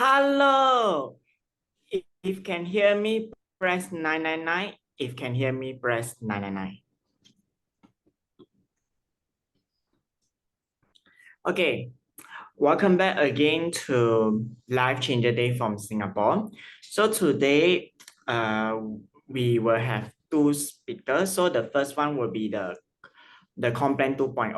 Hello. If can hear me, press 999. If can hear me, press 999. Okay, welcome back again to Life Changer Day from Singapore. So today, we will have two speakers. So the first one will be the Complan 2.0.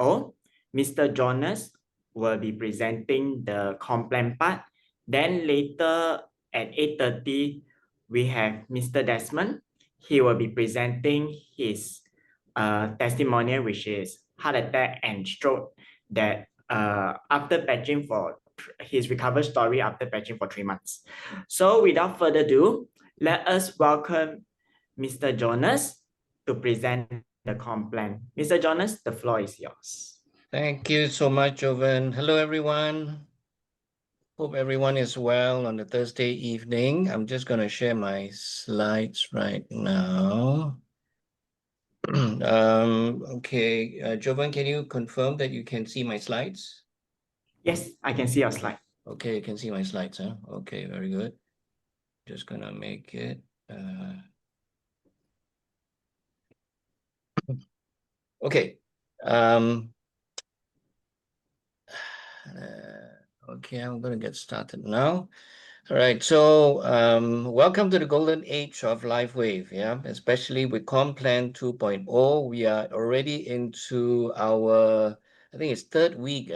Mr. Jonas will be presenting the Complan part. Then later at 8:30, we have Mr. Desmond. He will be presenting his testimonial, which is heart attack and stroke that after patching for his recovery story after patching for 3 months. So without further ado, let us welcome Mr. Jonas to present the Complan. Mr. Jonas, the floor is yours. Thank you so much, Jovan. Hello, everyone. Hope everyone is well on the Thursday evening. I'm just going to share my slides right now. Okay, Jovan, can you confirm that you can see my slides? Yes, I can see your slide. Okay, you can see my slides, huh? Okay, very good. Just going to make it. Okay. Okay, I'm going to get started now. All right, so welcome to the golden age of LifeWave, yeah, especially with Complan 2.0. We are already into our, I think it's third week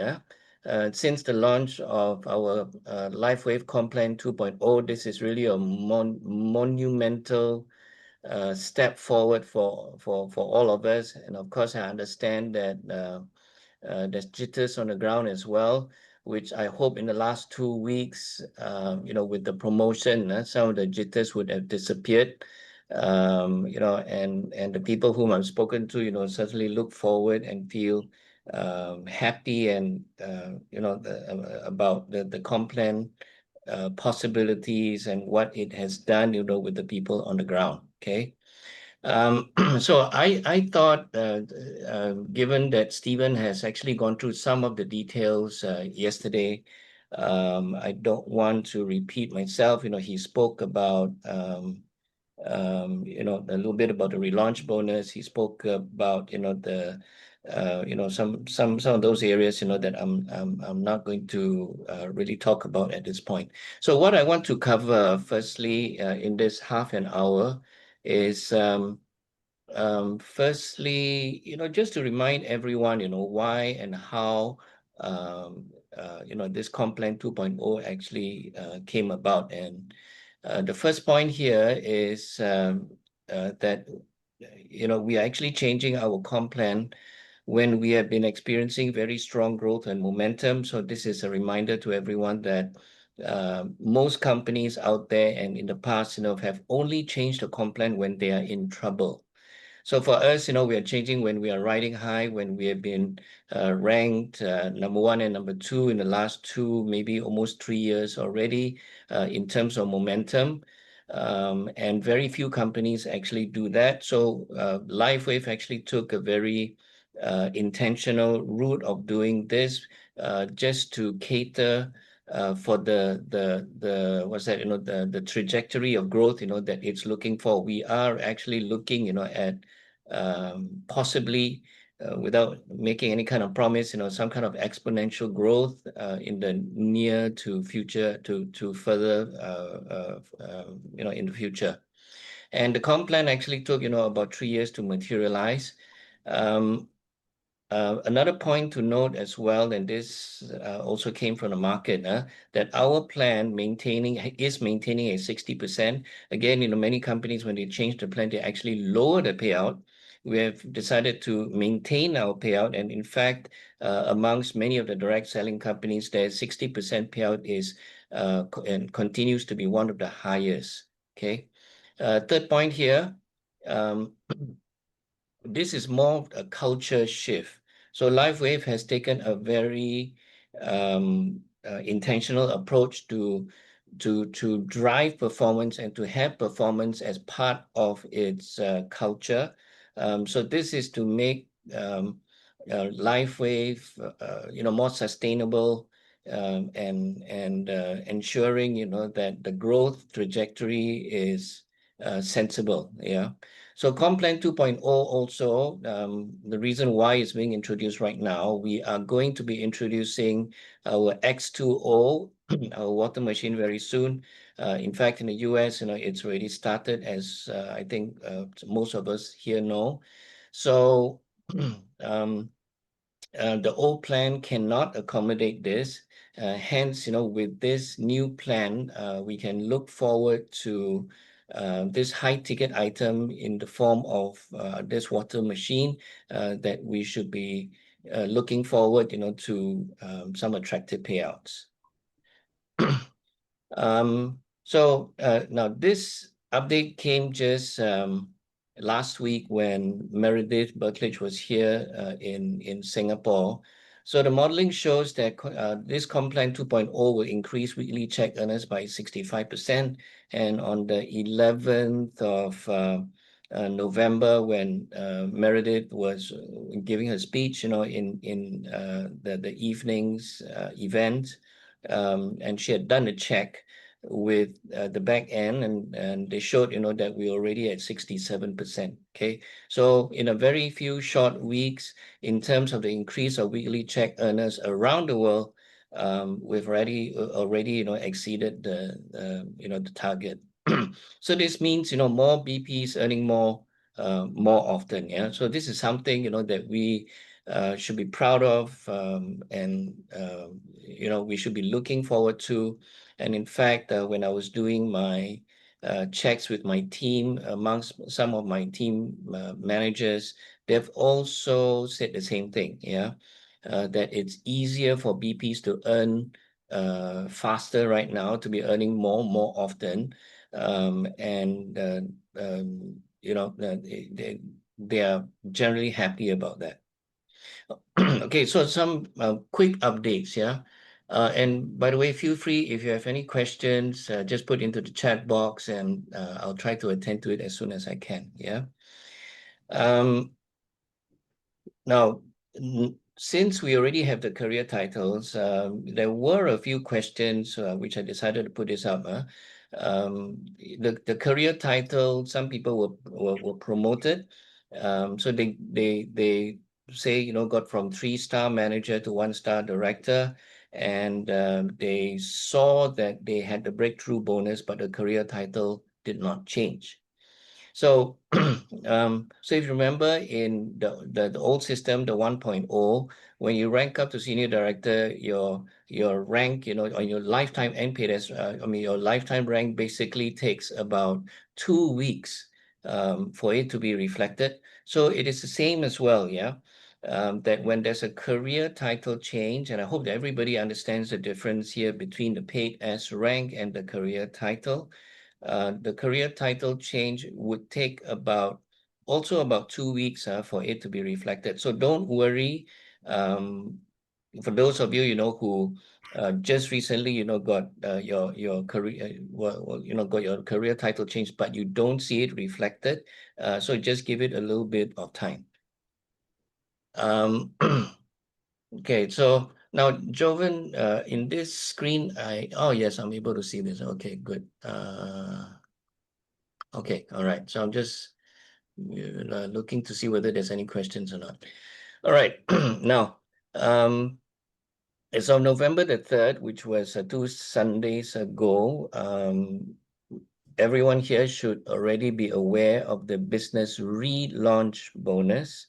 since the launch of our LifeWave Complan 2.0. This is really a monumental step forward for all of us. And of course, I understand that there's jitters on the ground as well, which I hope in the last 2 weeks, with the promotion, some of the jitters would have disappeared. And the people whom I've spoken to, certainly look forward and feel happy and, about the Complan possibilities and what it has done, with the people on the ground. Okay. So I thought, given that Stephen has actually gone through some of the details yesterday, I don't want to repeat myself. He spoke about, a little bit about the relaunch bonus. He spoke about, some of those areas, that I'm not going to really talk about at this point. So what I want to cover firstly in this half an hour is firstly, just to remind everyone, why and how this Complan 2.0 actually came about. And the first point here is that we are actually changing our Complan when we have been experiencing very strong growth and momentum. So this is a reminder to everyone that most companies out there and in the past, have only changed the Complan when they are in trouble. So for us, we are changing when we are riding high, when we have been ranked number 1 and number 2 in the last 2, maybe almost 3 years already in terms of momentum. And very few companies actually do that. So LifeWave actually took a very intentional route of doing this just to cater for the trajectory of growth, that it's looking for. We are actually looking, at possibly without making any kind of promise, some kind of exponential growth in the near to future to further, in the future. And the Complan actually took, about 3 years to materialize. Another point to note as well, and this also came from the market, that our plan is maintaining a 60%. Again, many companies, when they change the plan, they actually lower the payout. We have decided to maintain our payout. And in fact, amongst many of the direct selling companies, their 60% payout is and continues to be one of the highest. Okay. Third point here, this is more of a culture shift. So LifeWave has taken a very intentional approach to drive performance and to have performance as part of its culture. So this is to make LifeWave, more sustainable and ensuring, that the growth trajectory is sensible. Yeah. So Complan 2.0 also, the reason why it's being introduced right now, we are going to be introducing our X2O, our water machine, very soon. In fact, in the US, it's already started, as I think most of us here know. So the old plan cannot accommodate this. Hence, with this new plan, we can look forward to this high-ticket item in the form of this water machine that we should be looking forward, to some attractive payouts. So now this update came just last week when Meredith Berklich was here in Singapore. So the modeling shows that this Complan 2.0 will increase weekly check earners by 65%. And on the 11th of November, when Meredith was giving her speech, in the evening's event, and she had done a check with the back end, and they showed, that we're already at 67%. Okay, so in a very few short weeks, in terms of the increase of weekly check earners around the world, we've already exceeded the target. So this means, more BPs earning more often. Yeah, so this is something, that we should be proud of, and we should be looking forward to. And in fact, when I was doing my checks with my team, amongst some of my team managers, they've also said the same thing. Yeah, that it's easier for BPs to earn faster right now, to be earning more often, and they are generally happy about that. Okay, so some quick updates. Yeah. And by the way, feel free, if you have any questions, just put into the chat box, and I'll try to attend to it as soon as I can. Yeah. Now, since we already have the career titles, there were a few questions which I decided to put this up. The career title, some people were promoted. So they say, got from 3-star manager to 1-star director, and they saw that they had the breakthrough bonus, but the career title did not change. So, so if you remember, in the old system, the 1.0, when you rank up to senior director, your rank, on your lifetime NPS, your lifetime rank basically takes about 2 weeks for it to be reflected. So it is the same as well, yeah. That when there's a career title change, and I hope that everybody understands the difference here between the paid as rank and the career title. The career title change would take about 2 weeks for it to be reflected. So don't worry. For those of you, who just recently, got your career, got your career title changed, but you don't see it reflected. So just give it a little bit of time. Okay, so now, Jovan, in this screen, oh yes, I'm able to see this. Okay, good. Okay, all right. So I'm just looking to see whether there's any questions or not. All right, now, as of November the 3rd, which was 2 Sundays ago, everyone here should already be aware of the business relaunch bonus.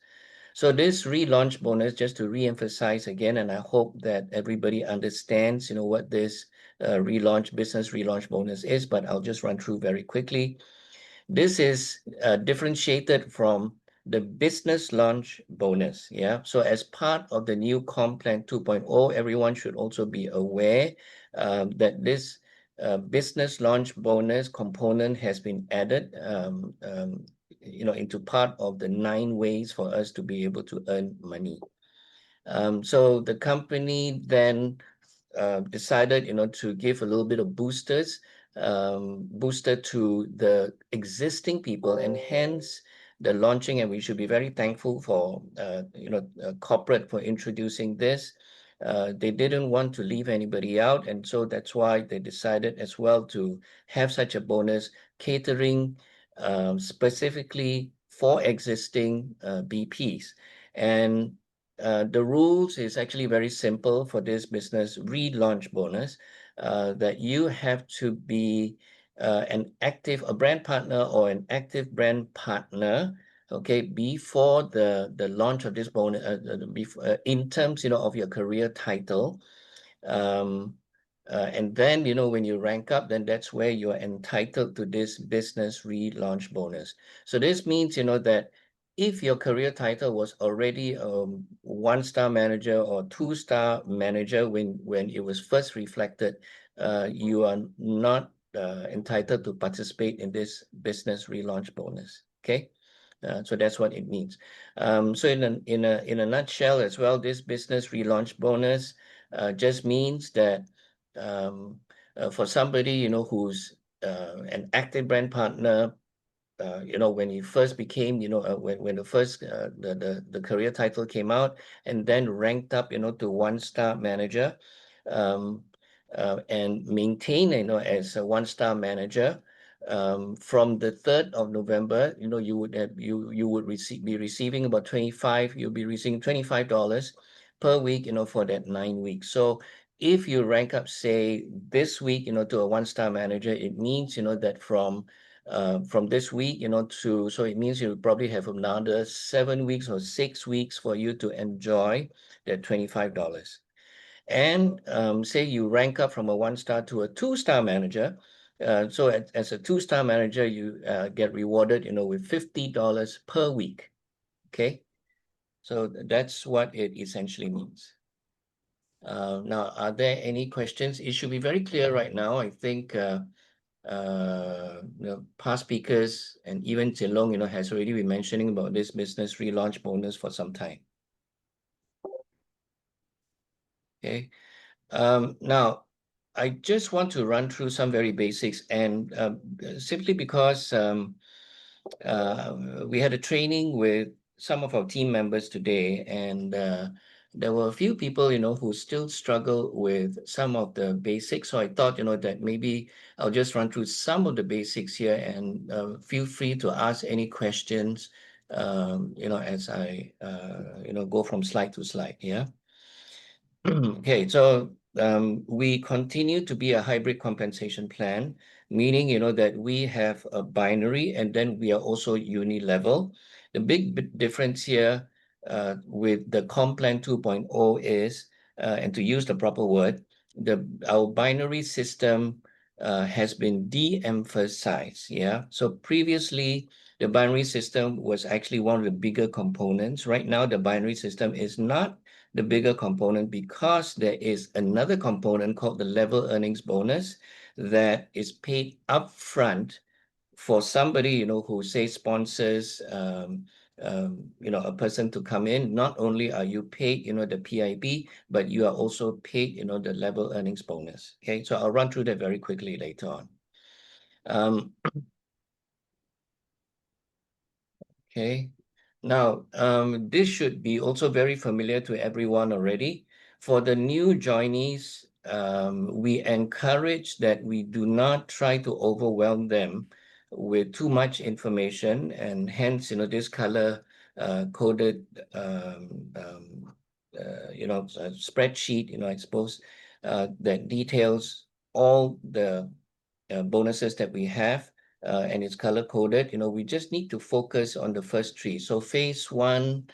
So this relaunch bonus, just to re-emphasize again, and I hope that everybody understands, what this business relaunch bonus is, but I'll just run through very quickly. This is differentiated from the business launch bonus. Yeah. So as part of the new Complan 2.0, everyone should also be aware that this business launch bonus component has been added into part of the 9 ways for us to be able to earn money. So the company then decided, to give a little bit of booster to the existing people, and hence the launching. And we should be very thankful for, corporate for introducing this. They didn't want to leave anybody out, and so that's why they decided as well to have such a bonus catering specifically for existing BPs. And the rules is actually very simple for this business relaunch bonus, that you have to be a brand partner or an active brand partner, okay, before the launch of this bonus, in terms, of your career title. And then, when you rank up, then that's where you're entitled to this business relaunch bonus. So this means, that if your career title was already a 1-star manager or 2-star manager when it was first reflected, you are not entitled to participate in this business relaunch bonus. Okay, so that's what it means. So in a nutshell as well, this business relaunch bonus just means that for somebody who's an active brand partner, when he first became, when the first the career title came out, and then ranked up, to 1-star manager, and maintain, as a 1-star manager, from the 3rd of November, you would be receiving about you'll be receiving $25 per week, for that 9 weeks. So if you rank up, say, this week, to a 1-star manager, it means, that from this week, so it means you'll probably have another 7 weeks or 6 weeks for you to enjoy that $25. And say you rank up from a 1-star to a 2-star manager. So as a 2-star manager, you get rewarded, with $50 per week. Okay, so that's what it essentially means. Now, are there any questions? It should be very clear right now. I think past speakers and even Jinlong, has already been mentioning about this business relaunch bonus for some time. Okay. Now, I just want to run through some very basics, and simply because we had a training with some of our team members today, and there were a few people, who still struggle with some of the basics. So I thought, that maybe I'll just run through some of the basics here, and feel free to ask any questions, as I, go from slide to slide. Yeah. Okay, so we continue to be a hybrid compensation plan, meaning, that we have a binary and then we are also uni-level. The big difference here with the Comp Plan 2.0 is, and to use the proper word, our binary system has been de-emphasized. Yeah, so previously the binary system was actually one of the bigger components. Right now, the binary system is not the bigger component because there is another component called the level earnings bonus that is paid upfront for somebody, who say sponsors, a person to come in. Not only are you paid, the PIB, but you are also paid, the level earnings bonus. Okay, so I'll run through that very quickly later on. Okay. Now, this should be also very familiar to everyone already. For the new joinees, we encourage that we do not try to overwhelm them with too much information, and hence, this color coded, spreadsheet, I suppose, that details all the bonuses that we have. And it's color coded. We just need to focus on the first 3. So phase 1,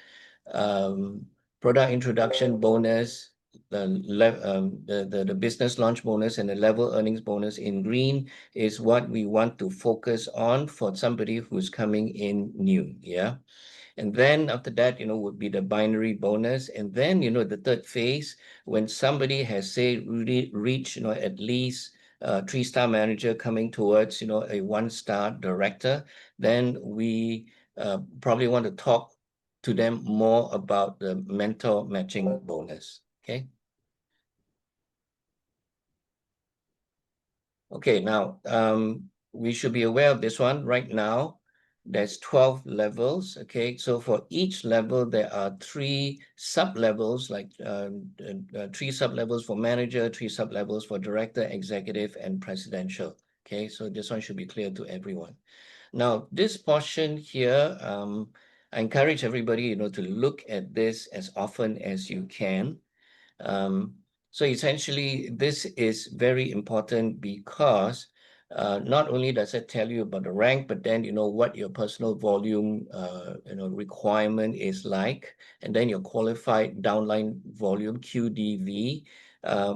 product introduction bonus, the business launch bonus, and the level earnings bonus in green is what we want to focus on for somebody who's coming in new. Yeah. And then after that, would be the binary bonus. And then, the third phase, when somebody has, say, really reached, at least 3-star manager coming towards, a 1-star director, then we probably want to talk to them more about the mentor matching bonus. Okay. Okay, now we should be aware of this one right now. there's 12 levels, okay? So for each level, there are 3 sub-levels, like 3 sub-levels for manager, 3 sub-levels for director, executive, and presidential, okay? So this one should be clear to everyone. Now, this portion here, I encourage everybody, to look at this as often as you can. So essentially, this is very important because not only does it tell you about the rank, but then what your personal volume requirement is like, and then your qualified downline volume QDV.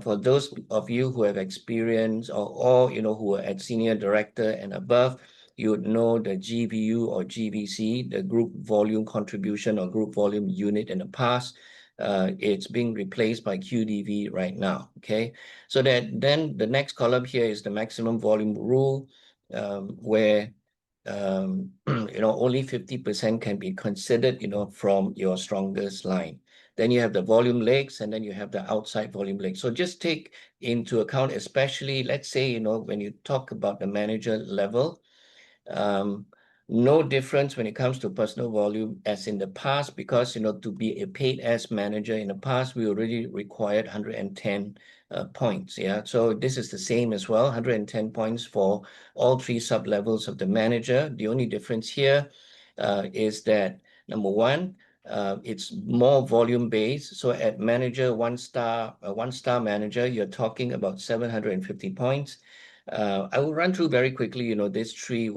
For those of you who have experience or who are at senior director and above, you would know the GVU or GVC, the group volume contribution or group volume unit in the past. It's being replaced by QDV right now, okay? So that then the next column here is the maximum volume rule, where only 50% can be considered, from your strongest line. Then you have the volume legs, and then you have the outside volume legs. So just take into account, especially, let's say, when you talk about the manager level, no difference when it comes to personal volume as in the past, because to be a paid as manager in the past, we already required 110 points. Yeah, so this is the same as well, 110 points for all 3 sub levels of the manager. The only difference here is that number 1, it's more volume based. So at manager 1-star manager, you're talking about 750 points. I will run through very quickly, these 3.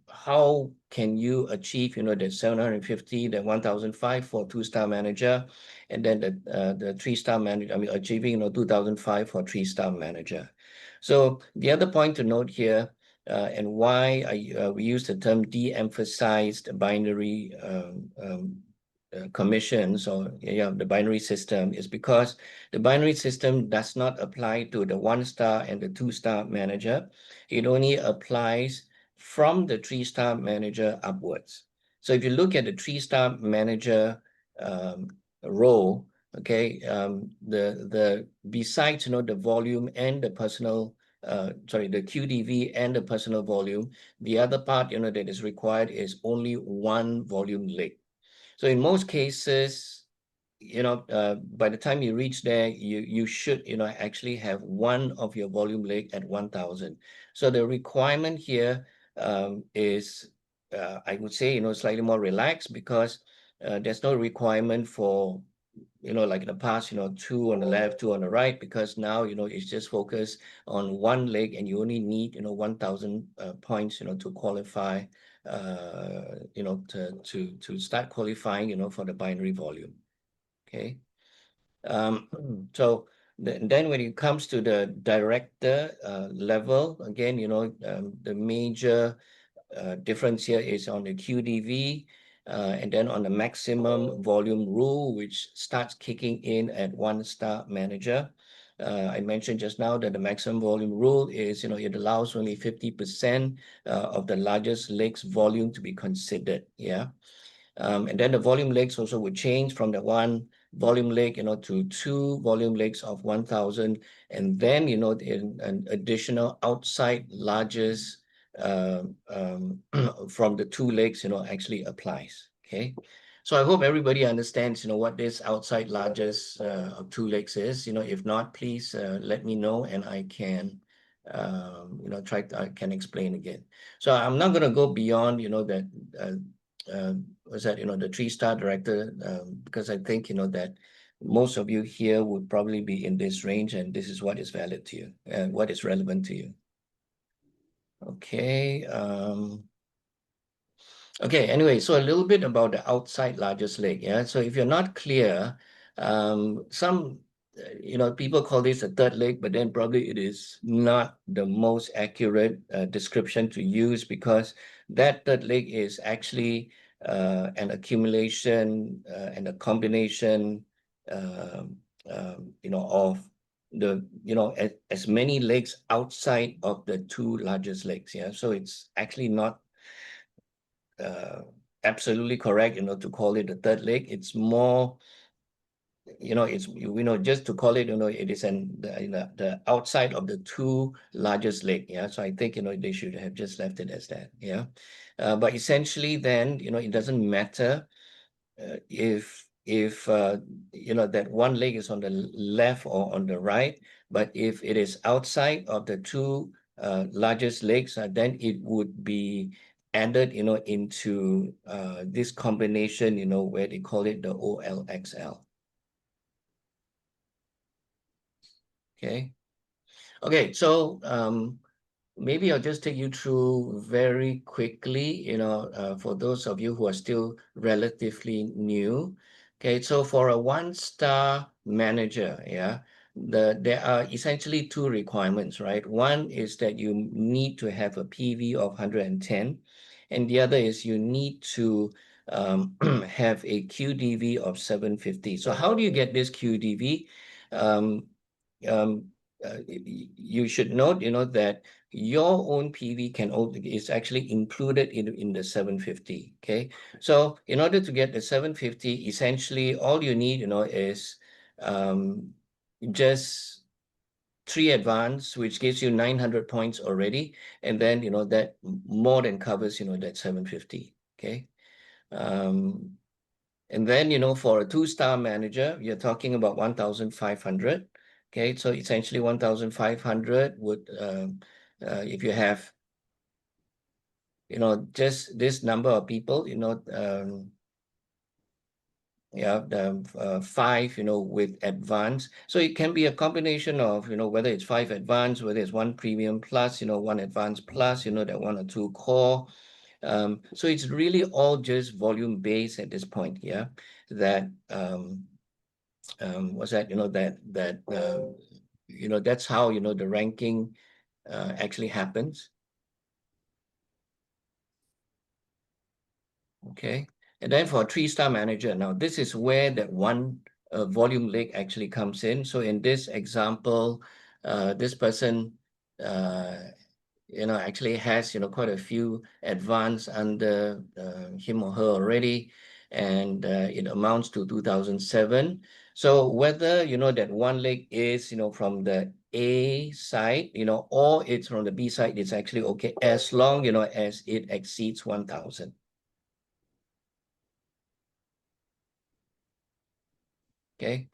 How can you achieve, the 750, the 1,005 for 2-star manager, and then the 3-star manager, achieving, 2,005 for 3-star manager. So the other point to note here, and why we use the term de-emphasized binary commissions or the binary system is because the binary system does not apply to the 1-star and the 2-star manager. It only applies from the 3-star manager upwards. So if you look at the 3-star manager role, okay, the besides the volume and the personal the QDV and the personal volume, the other part that is required is only 1 volume leg. So in most cases, by the time you reach there, you should, actually have 1 of your volume leg at 1,000. So the requirement here is, I would say, slightly more relaxed, because there's no requirement for, like in the past, 2 on the left, 2 on the right, because now, it's just focused on 1 leg, and you only need, 1,000 points, to qualify, to start qualifying, for the binary volume. Okay. So then when it comes to the director level, again, the major difference here is on the QDV, and then on the maximum volume rule, which starts kicking in at 1-star manager. I mentioned just now that the maximum volume rule is, it allows only 50% of the largest legs volume to be considered. Yeah. And then the volume legs also would change from the 1 volume leg, to 2 volume legs of 1,000. And then, an additional outside largest from the 2 legs, actually applies. Okay. So I hope everybody understands, what this outside largest of 2 legs is. If not, please let me know, and I can, I can explain again. So I'm not going to go beyond, that, was that, the 3-star director, because I think, that most of you here would probably be in this range, and this is what is valid to you and what is relevant to you. Okay. Okay, anyway, so a little bit about the outside largest leg. Yeah. So if you're not clear, some, people call this a third leg, but then probably it is not the most accurate description to use, because that third leg is actually an accumulation and a combination, of the, as many legs outside of the 2 largest legs. Yeah. So it's actually not absolutely correct, to call it a third leg. It's more it's, just to call it, it is the outside of the two largest leg. Yeah. So I think, they should have just left it as that. Yeah. But essentially then, it doesn't matter if that one leg is on the left or on the right, but if it is outside of the two largest legs, then it would be added, into this combination, where they call it the OLXL. Okay, so maybe I'll just take you through very quickly, for those of you who are still relatively new. Okay, so for a one-star manager, yeah, there are essentially two requirements, right? One is that you need to have a PV of 110, and the other is you need to have a QDV of 750. So how do you get this QDV? You should note, that your own PV is actually included in the 750. Okay, so in order to get the 750, essentially all you need, is just 3 advanced, which gives you 900 points already, and then that more than covers that 750. Okay, and then for a 2-star manager, you're talking about 1,500. Okay, so essentially 1,500 would, if you have, just this number of people, yeah, 5, with advanced. So it can be a combination of, whether it's 5 advanced, whether it's 1 premium plus, 1 advanced plus, that 1 or 2 core. So it's really all just volume based at this point, yeah, that, what's that, that's how, the ranking actually happens. Okay, and then for a 3-star manager, now this is where that one volume leg actually comes in. So in this example, this person, actually has, quite a few advanced under him or her already, and it amounts to 2007. So whether, that one leg is, from the A side, or it's from the B side, it's actually okay, as long, as it exceeds 1,000. Okay.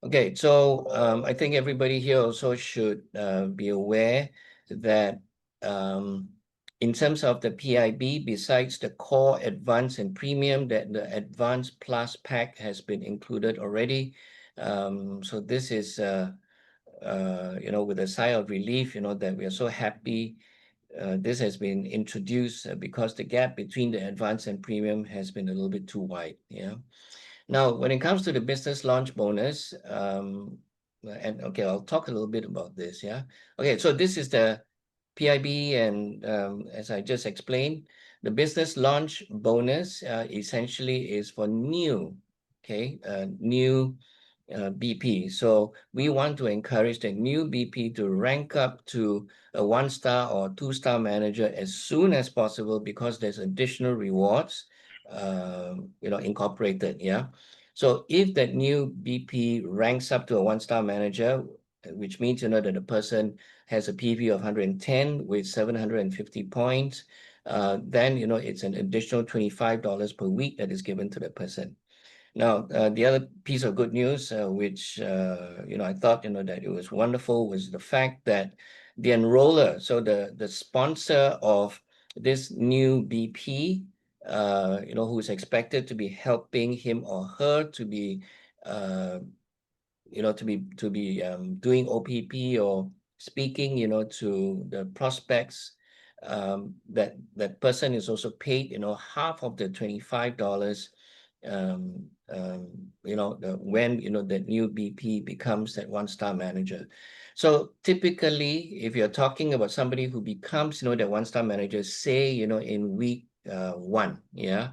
Okay, so I think everybody here also should be aware that in terms of the PIB, besides the core, advanced, and premium, that the advanced plus pack has been included already. So this is, with a sigh of relief, that we are so happy this has been introduced because the gap between the advanced and premium has been a little bit too wide. Yeah. Now, when it comes to the business launch bonus, and okay, I'll talk a little bit about this. Yeah. Okay, so this is the PIB, and as I just explained, the business launch bonus essentially is for new, new BP. So we want to encourage the new BP to rank up to a 1-star or 2-star manager as soon as possible, because there's additional rewards incorporated. Yeah. So if that new BP ranks up to a 1-star manager, which means that the person has a PV of 110 with 750 points, then it's an additional $25 per week that is given to the person. Now, the other piece of good news, which I thought that it was wonderful, was the fact that the enroller, so the sponsor of this new BP, who is expected to be helping him or her to be, doing OPP or speaking, to the prospects. That person is also paid, half of the $25. When that new BP becomes that 1-star manager. So typically, if you're talking about somebody who becomes that 1-star manager, say in week 1, yeah,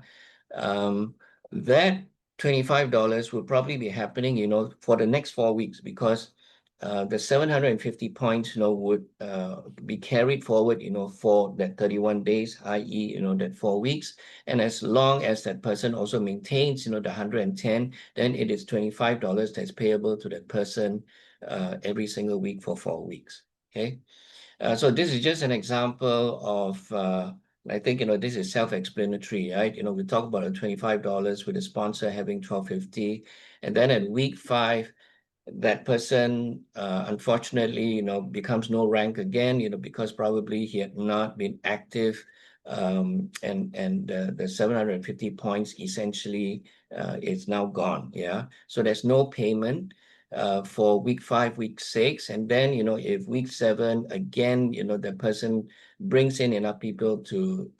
that $25 will probably be happening for the next 4 weeks, because the 750 points, would be carried forward, for that 31 days, i.e., that 4 weeks. And as long as that person also maintains, the 110, then it is $25 that's payable to that person every single week for 4 weeks. Okay. So this is just an example of, I think, this is self-explanatory, right? We talk about the $25 with the sponsor having $12.50. And then at week 5, that person, unfortunately, becomes no rank again, because probably he had not been active. And the 750 points essentially is now gone. Yeah. So there's no payment for week 5, week 6. And then, if week 7, again, the person brings in enough people to,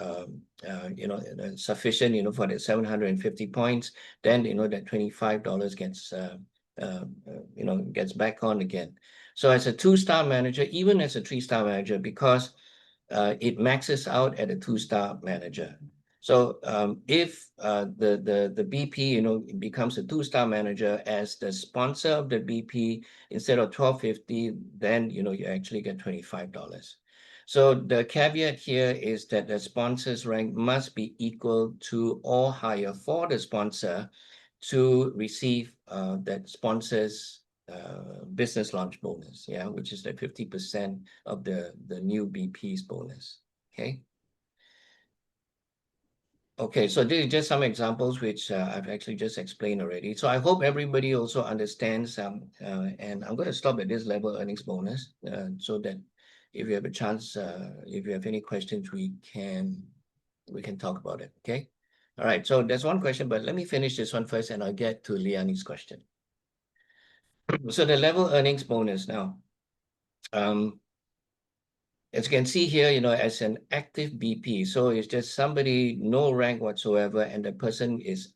sufficient, for the 750 points, then, that $25 gets, gets back on again. So as a 2-star manager, even as a 3-star manager, because it maxes out at a 2-star manager. So if the BP, becomes a 2-star manager as the sponsor of the BP, instead of $12.50, then, you actually get $25. So the caveat here is that the sponsor's rank must be equal to or higher for the sponsor to receive that sponsor's business launch bonus, yeah, which is the 50% of the new BP's bonus. Okay. Okay, so these are just some examples which I've actually just explained already. So I hope everybody also understands, and I'm going to stop at this level earnings bonus, so that if you have a chance, if you have any questions, we can talk about it. Okay. All right. So there's one question, but let me finish this one first, and I'll get to Liani's question. So the level earnings bonus now. As you can see here, as an active BP, so it's just somebody, no rank whatsoever, and the person is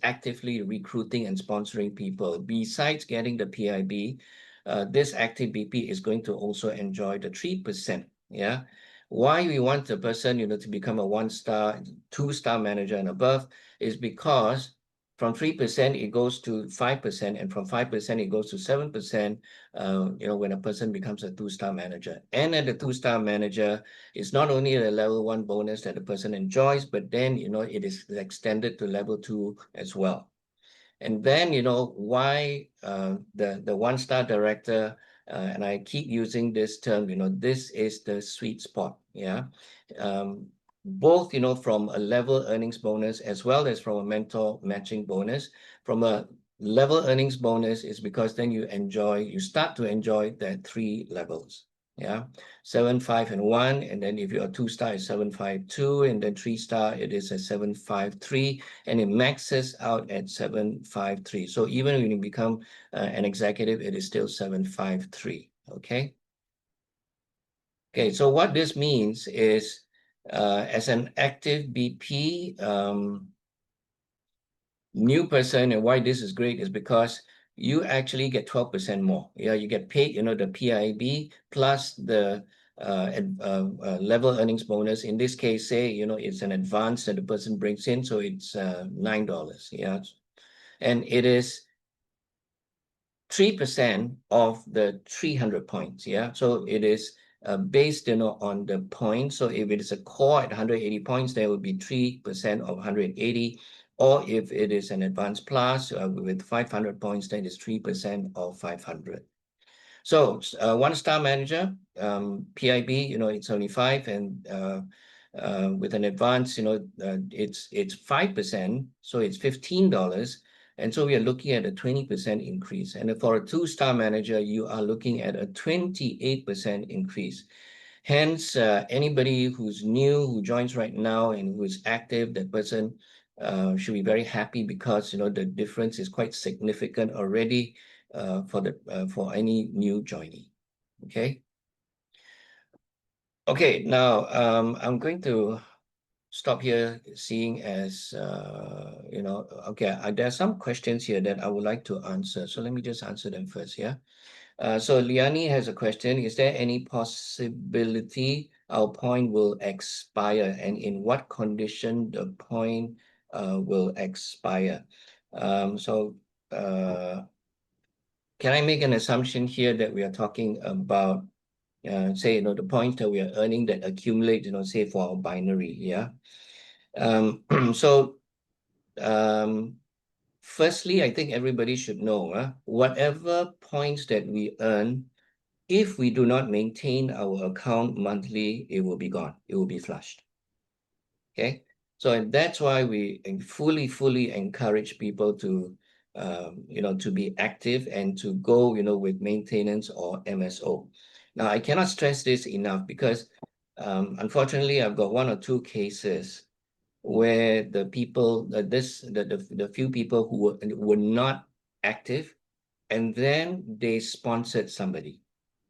actively recruiting and sponsoring people. Besides getting the PIB, this active BP is going to also enjoy the 3%. Yeah. Why we want the person, to become a 1-star, 2-star manager and above is because from 3%, it goes to 5%, and from 5%, it goes to 7%, when a person becomes a 2-star manager. And at the 2-star manager, it's not only the level 1 bonus that the person enjoys, but then, it is extended to level 2 as well. And then, why the 1-star director, and I keep using this term, this is the sweet spot. Yeah. Both, from a level earnings bonus as well as from a mentor matching bonus. From a level earnings bonus is because then you start to enjoy the 3 levels. Yeah, 7, 5, and 1, and then if you're a 2-star, it's 7, 5, 2, and then 3-star, it is a 7, 5, 3, and it maxes out at 7, 5, 3. So even when you become an executive, it is still 7, 5, 3. Okay. Okay. So what this means is, as an active BP, new person, and why this is great is because you actually get 12% more. Yeah, you get paid, the PIB plus the level earnings bonus. In this case, say, it's an advance that the person brings in, so it's $9. Yeah, and it is 3% of the 300 points. Yeah, so it is based, on the points. So if it is a core at 180 points, there would be 3% of 180. Or if it is an advanced plus with 500 points, then it's 3% of 500. So 1-star manager, PIB, it's 75, and with an advance, it's 5%, so it's $15. And so we are looking at a 20% increase. And for a 2-star manager, you are looking at a 28% increase. Hence, anybody who's new, who joins right now and who is active, that person should be very happy, because, the difference is quite significant already for any new joinee. Okay. Okay, now I'm going to stop here, seeing as, okay, there are some questions here that I would like to answer. So let me just answer them first, yeah? So Liani has a question. Is there any possibility our point will expire, and in what condition the point will expire? can I make an assumption here that we are talking about, say, the points that we are earning that accumulate, say for our binary, yeah? So, firstly, I think everybody should know, whatever points that we earn, if we do not maintain our account monthly, it will be gone. It will be flushed. Okay, so that's why we fully encourage people to, to be active and to go, with maintenance or MSO. Now, I cannot stress this enough because, unfortunately, I've got 1 or 2 cases where the people, the few people who were not active, and then they sponsored somebody.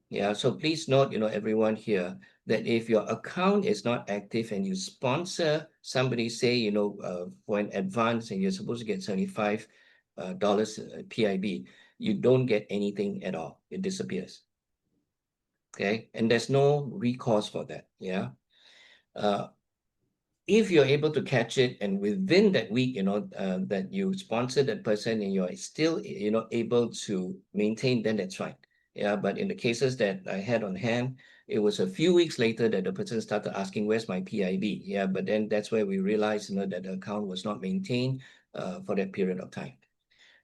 Yeah, so please note, everyone here, that if your account is not active and you sponsor somebody, say, for an advance and you're supposed to get $75 PIB, you don't get anything at all. It disappears. Okay, and there's no recourse for that. Yeah. If you're able to catch it and within that week, that you sponsor that person and you're still, able to maintain, then that's fine. Yeah, but in the cases that I had on hand, it was a few weeks later that the person started asking, where's my PIB? Yeah, but then that's where we realized, that the account was not maintained for that period of time.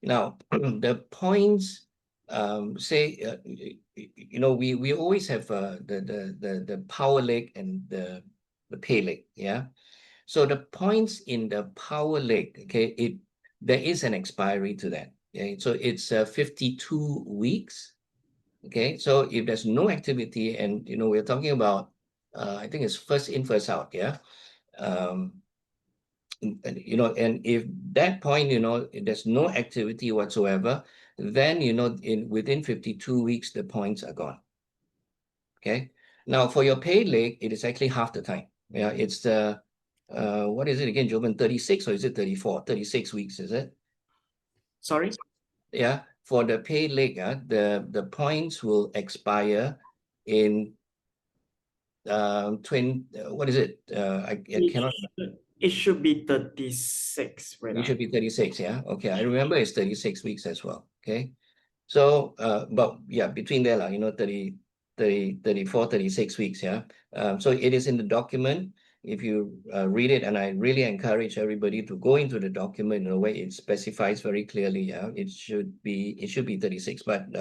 Now, the points, say, we always have the power leg and the pay leg, yeah? So the points in the power leg, okay, there is an expiry to that. Okay, so it's 52 weeks. Okay, so if there's no activity, and we're talking about, I think it's first in, first out, yeah. And if that point, there's no activity whatsoever, then within 52 weeks, the points are gone. Okay. Now for your paid leg, it is actually half the time. Yeah, it's the what is it again, Jovan? 36 or is it 34? 36 weeks, is it? Sorry? Yeah, for the paid leg, the points will expire in 20, what is it? I cannot. It should be 36. Wait, It should be 36, yeah? Okay, I remember it's 36 weeks as well, okay? So, but yeah, between there, 34, 36 weeks, yeah? So it is in the document. If you read it, and I really encourage everybody to go into the document in a way it specifies very clearly, yeah? It should be 36, but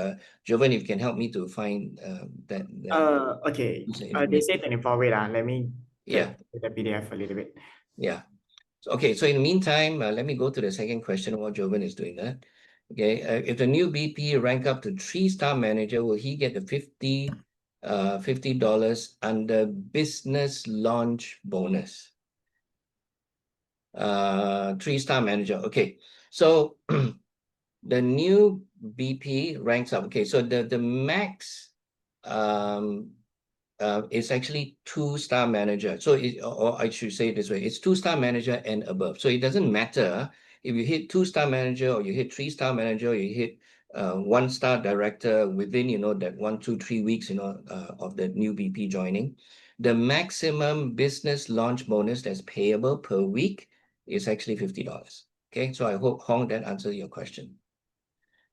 Jovan, if you can help me to find that. Okay. They say 24. Wait, let me Yeah. get the PDF a little bit. Yeah. Okay, so in the meantime, let me go to the second question while Jovan is doing that. Okay, if the new BP rank up to 3-star manager, will he get the $50 under business launch bonus? 3-star manager. Okay, so the new BP ranks up. Okay, so the max it's actually 2-star manager. So or I should say it this way, it's 2-star manager and above. So it doesn't matter if you hit 2-star manager or you hit 3-star manager, or you hit 1-star director within, that 1, 2, 3 weeks, of the new BP joining. The maximum business launch bonus that's payable per week is actually $50. Okay, so I hope, Hong, that answers your question.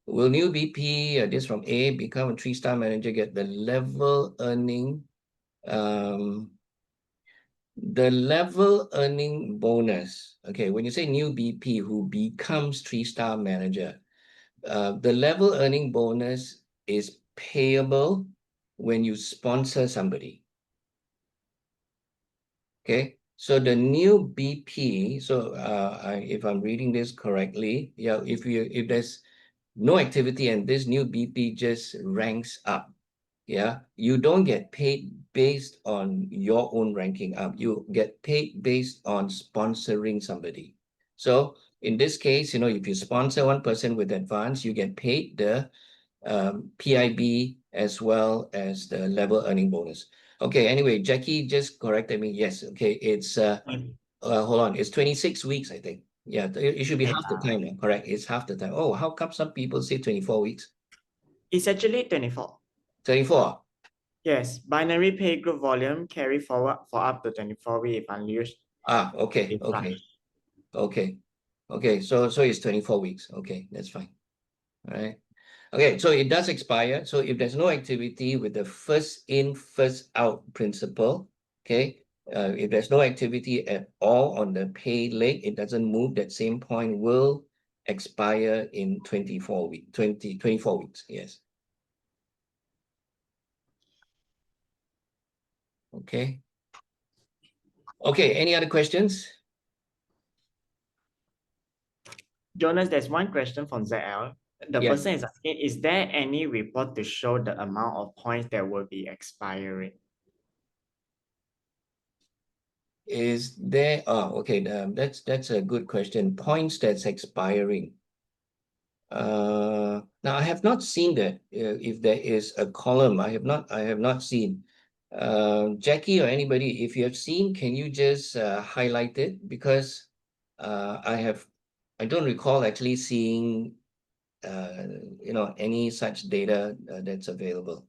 Will new BP, this from A, become a 3-star manager, get the level earning the level earning bonus? Okay, when you say new BP who becomes 3-star manager, the level earning bonus is payable when you sponsor somebody. Okay, so the new BP, so if I'm reading this correctly, yeah, if there's no activity and this new BP just ranks up, yeah, you don't get paid based on your own ranking up. You get paid based on sponsoring somebody. So in this case, if you sponsor one person with advance, you get paid the PIB as well as the level earning bonus. Okay, anyway, Jackie just corrected me. Yes, okay, it's hold on, it's 26 weeks, I think. Yeah, it should be half the time, correct? It's half the time. Oh, how come some people say 24 weeks? It's actually 24. 24. Yes, binary pay group volume carry forward for up to 24 weeks if unused. Okay. So it's 24 weeks. Okay, that's fine. All right. Okay, so it does expire. So if there's no activity with the first in, first out principle, okay, if there's no activity at all on the pay leg, it doesn't move, that same point will expire in 24 weeks, yes. Okay. Okay, any other questions? Jonas, there's one question from ZL. The Yeah. person is asking, is there any report to show the amount of points that will be expiring? Is there, okay, that's a good question. Points that's expiring. Now I have not seen that. If there is a column, I have not seen. Jackie or anybody, if you have seen, can you just highlight it? Because I don't recall actually seeing any such data that's available.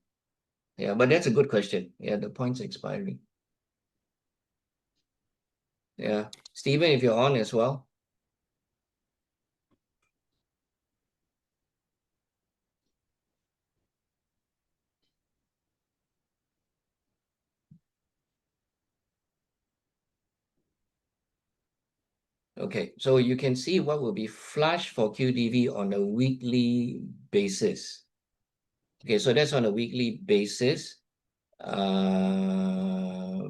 Yeah, but that's a good question. Yeah, the points expiring. Yeah, Stephen, if you're on as well. Okay, so you can see what will be flushed for QDV on a weekly basis. Okay, so that's on a weekly basis.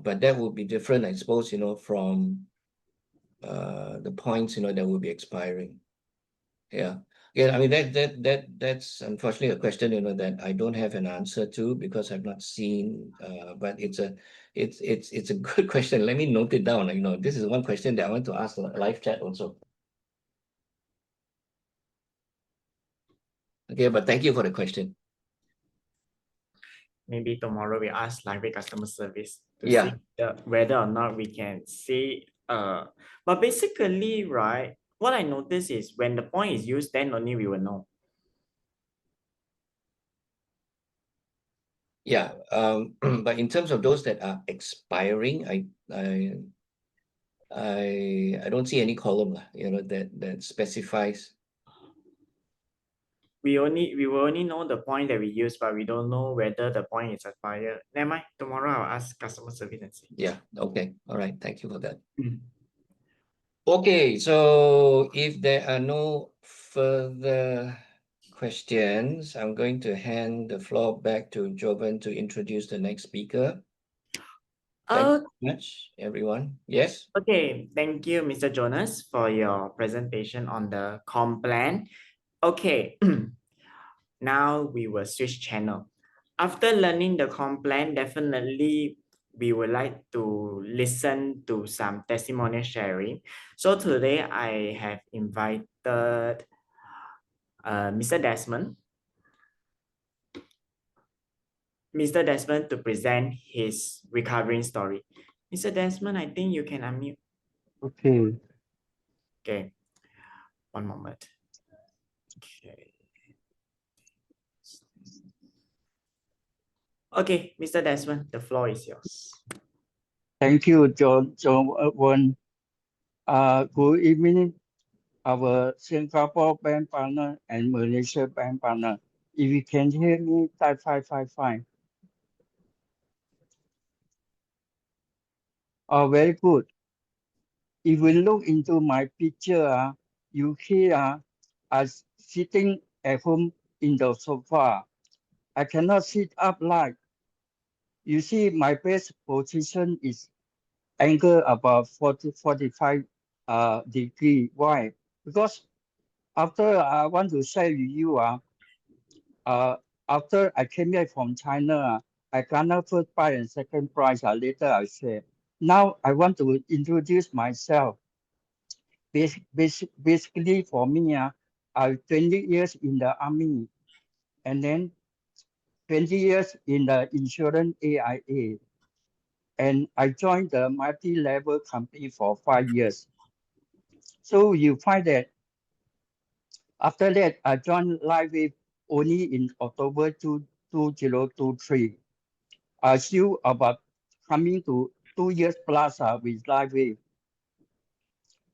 But that will be different, I suppose, from the points, that will be expiring. Yeah. Yeah, I mean that's unfortunately a question, that I don't have an answer to because I've not seen, but it's a good question. Let me note it down. This is one question that I want to ask the live chat also. Okay, but thank you for the question. Maybe tomorrow we ask live customer service to Yeah. see whether or not we can see. But basically, right, what I notice is when the point is used, then only we will know. Yeah, but in terms of those that are expiring, I don't see any column, that specifies. We will only know the point that we use, but we don't know whether the point is expired. Never mind. Tomorrow I'll ask customer service and see. Yeah. Okay. All right. Thank you for that. Mm. Okay. So if there are no further questions, I'm going to hand the floor back to Jovan to introduce the next speaker. Thank you very much, everyone. Yes. Okay. Thank you, Mr. Jonas, for your presentation on the comp plan. Okay. Now we will switch channel. After learning the comp plan, definitely we would like to listen to some testimonial sharing. So today I have invited Mr. Desmond. Mr. Desmond to present his recovering story. Mr. Desmond, I think you can unmute. Okay. Okay. One moment. Okay. Okay, Mr. Desmond, the floor is yours. Thank you, John. Good evening, our Singapore bank partner and Malaysia bank partner. If you can hear me, type 555. Very good. If we look into my picture, you hear us sitting at home in the sofa. I cannot sit upright. You see, my best position is angle about 45 degree. Why? Because after I want to share with you, after I came here from China, I garnered first prize and second prize. Later I share. Now I want to introduce myself. Basically for me, I 20 years in the army, and then 20 years in the insurance AIA. And I joined the multi-level company for 5 years. So you find that after that, I joined LiveWave only in October 2023. I still about coming to 2 years plus with LiveWave.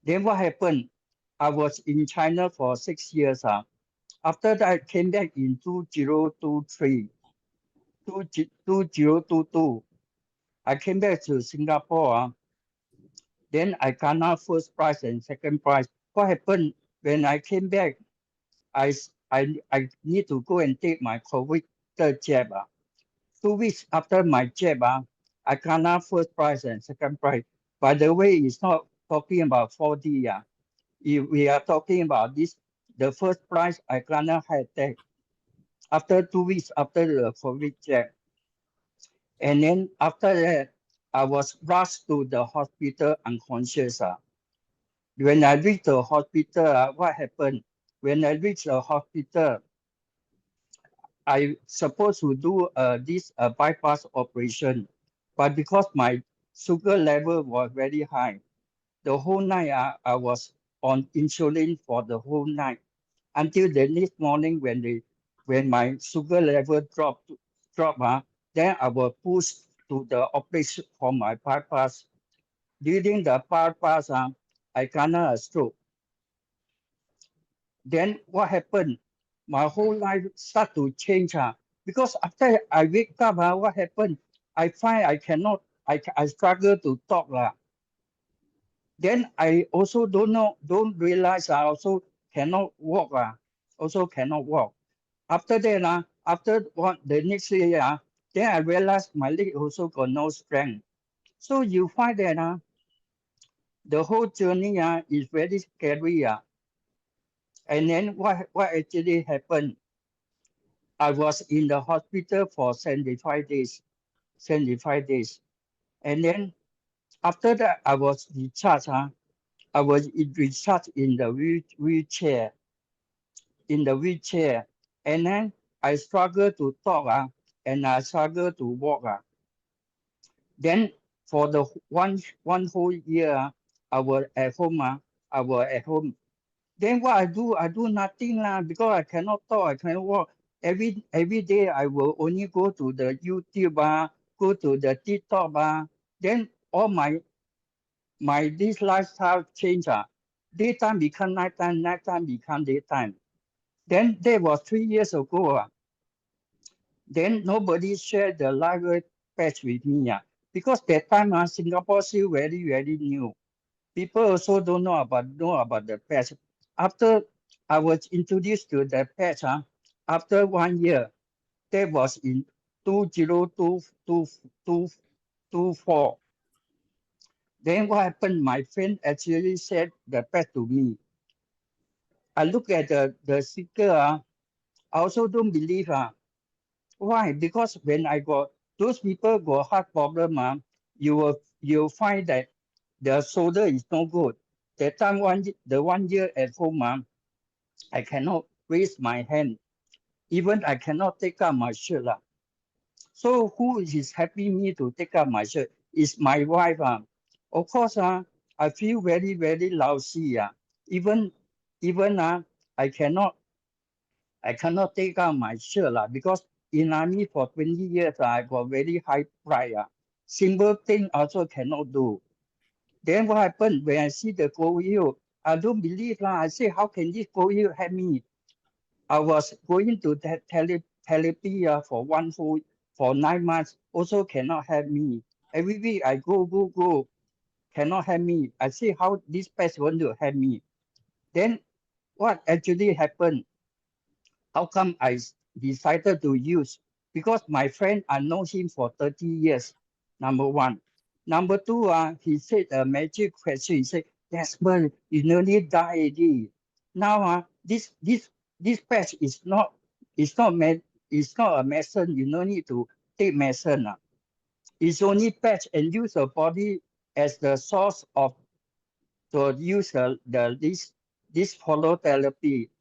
Then what happened? I was in China for 6 years. After that, I came back in 2023, 2022. I came back to Singapore. Then I garner first prize and second prize. What happened when I came back? I need to go and take my COVID jab. 2 weeks after my jab, I garner first prize and second prize. By the way, it's not talking about 4D. If we are talking about this, the first prize I garner heart attack after 2 weeks after the COVID jab. And then after that, I was rushed to the hospital unconscious. When I reached the hospital, what happened? When I reached the hospital, I supposed to do this bypass operation, but because my sugar level was very high, the whole night I was on insulin for the whole night until the next morning when my sugar level dropped, then I was pushed to the operation for my bypass. During the bypass, I got a stroke. Then what happened? My whole life start to change. Because after I wake up, what happened? I find I cannot, I struggle to talk. Then I also don't realize I also cannot walk. Also cannot walk. After that, after the next year, then I realized my leg also got no strength. So you find that the whole journey is very scary. And then what actually happened? I was in the hospital for 75 days. 75 days. And then after that, I was discharged. I was discharged in the wheelchair. In the wheelchair. And then I struggled to talk and I struggled to walk. Then for the one whole year, I was at home. I was at home. Then what I do nothing because I cannot talk, I cannot walk. Every day I will only go to the YouTube, go to the TikTok. Then all my this lifestyle change. Daytime become nighttime, nighttime become daytime. Then that was 3 years ago. Then nobody shared the library patch with me. Because that time Singapore still very, very new. People also don't know about the patch. After I was introduced to the patch, after 1 year, that was in 2024. Then what happened? My friend actually said the patch to me. I look at the sticker. I also don't believe. Why? Because when I got those people got heart problem, you'll find that the shoulder is no good. That time the 1 year at home, I cannot raise my hand. Even I cannot take out my shirt. So who is helping me to take out my shirt? Is my wife. Of course, I feel very, very lousy. Even I cannot take out my shirt because in army for 20 years, I got very high pride. Simple thing also cannot do. Then what happened when I see the COVID? I don't believe. I say, how can this COVID help me? I was going to therapy for 9 months. Also cannot help me. Every week I go. Cannot help me. I see how this pest want to help me. Then what actually happened? How come I decided to use? Because my friend, I know him for 30 years, number one. Number two, he said a magic question. He said, Desmond, you nearly die already. Now, this patch is not a medicine. You no need to take medicine. It's only patch and use the body as the source of to use this follow therapy.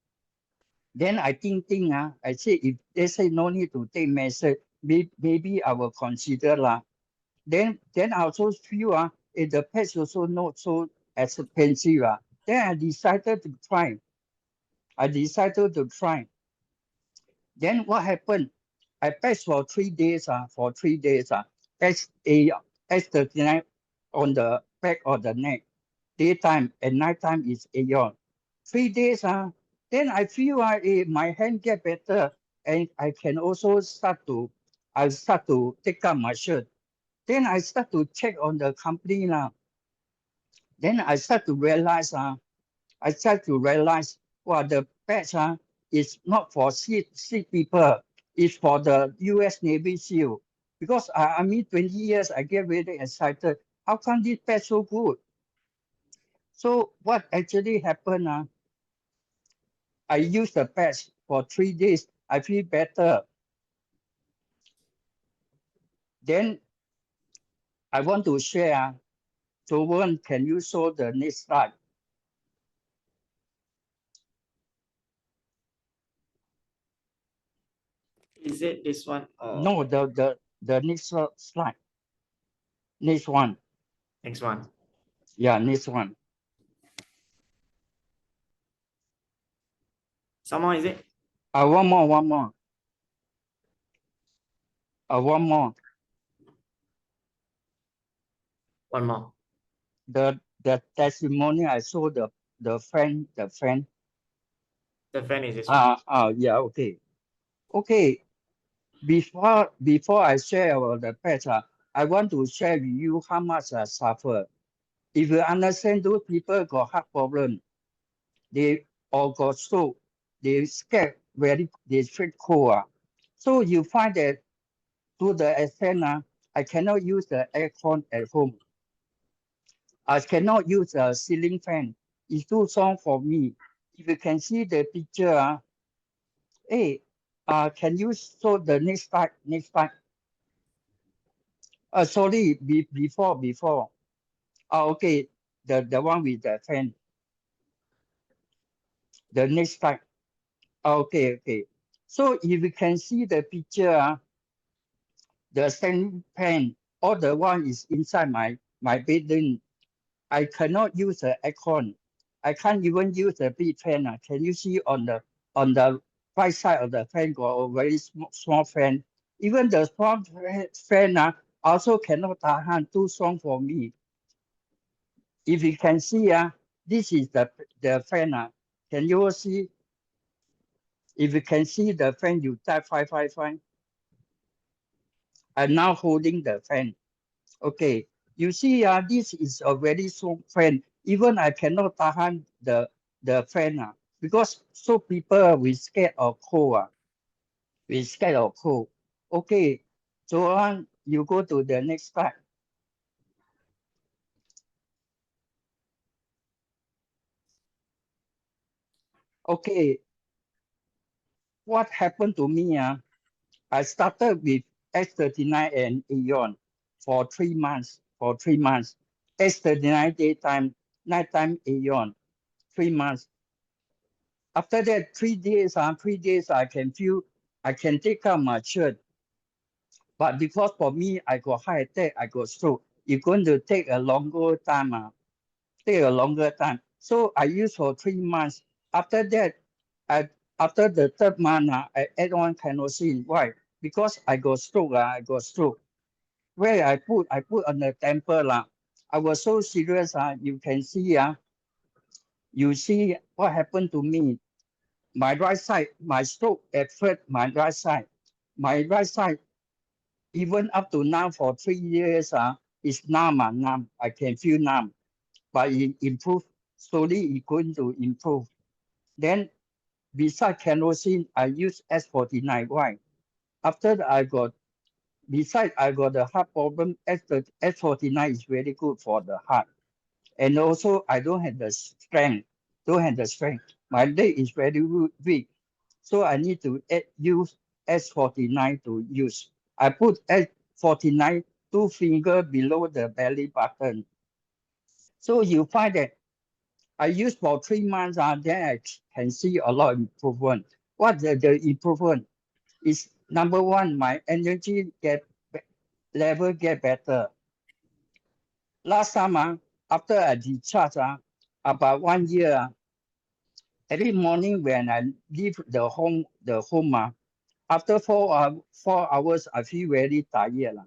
Then I think, I say if they say no need to take medicine, maybe I will consider Then I also feel if the patch also not so expensive. Then I decided to try. Then what happened? I patched for 3 days. For 3 days. Patch the neck on the back of the neck. Daytime and nighttime is Aeon. 3 days. Then I feel my hand get better, and I can also start to take out my shirt. Then I start to check on the company now. Then I start to realize well, the patch is not for sick people. It's for the U.S. Navy SEAL. Because I mean, 20 years, I get really excited. How come this patch so good? So what actually happened? I use the patch for 3 days. I feel better. Then I want to share. So one, can you show the next slide? Is it this one? No, the next slide. Next one. Next one. Yeah, next one. Some more, is it? One more. One more. One more. The testimony I saw the friend. The fan is this one. Yeah, okay. Okay. Before I share about the pet, I want to share with you how much I suffer. If you understand those people got heart problem, they all got stroke, they scared they feel cold. So you find that to the extent I cannot use the aircon at home. I cannot use a ceiling fan. It's too strong for me. If you can see the picture, hey, can you show the next slide? Next slide. Sorry, before. Okay, the one with the fan. The next slide. Okay. So if you can see the picture, the standing fan, all the one is inside my bedroom. I cannot use the aircon. I can't even use the big fan. Can you see on the right side of the fan got a very small fan? Even the small fan also cannot tahan, too strong for me. If you can see, this is the fan. Can you see? If you can see the fan, you type 555. I'm now holding the fan. Okay, you see, this is a very strong fan. Even I cannot tahan the fan because so people we scared of cold. We scared of cold. Okay, so you go to the next slide. Okay, what happened to me? I started with S39 and Aeon for 3 months. S39 daytime, nighttime Aeon, 3 months. After that, 3 days, I can feel, I can take out my shirt. But because for me, I got heart attack, I got stroke, it's going to take a longer time. So I use for 3 months. After that, after the 3rd month, I add on kerosene. Why? Because I got stroke. Where I put on the temple. I was so serious. You can see. You see what happened to me. My right side, my stroke at first, my right side, even up to now for 3 years, is numb. I can feel numb, but it improved slowly. It's going to improve. Then, besides kerosene, I use S49. Why? After I got the heart problem, S49 is very good for the heart. And also, I don't have the strength. My leg is very weak. So I need to use S49 to use. I put S49 2 finger below the belly button. So you find that I use for 3 months, then I can see a lot of improvement. What the improvement is? Number one, my energy level get better. Last time, after I discharge, about 1 year, every morning when I leave the home, after 4 hours, I feel very tired.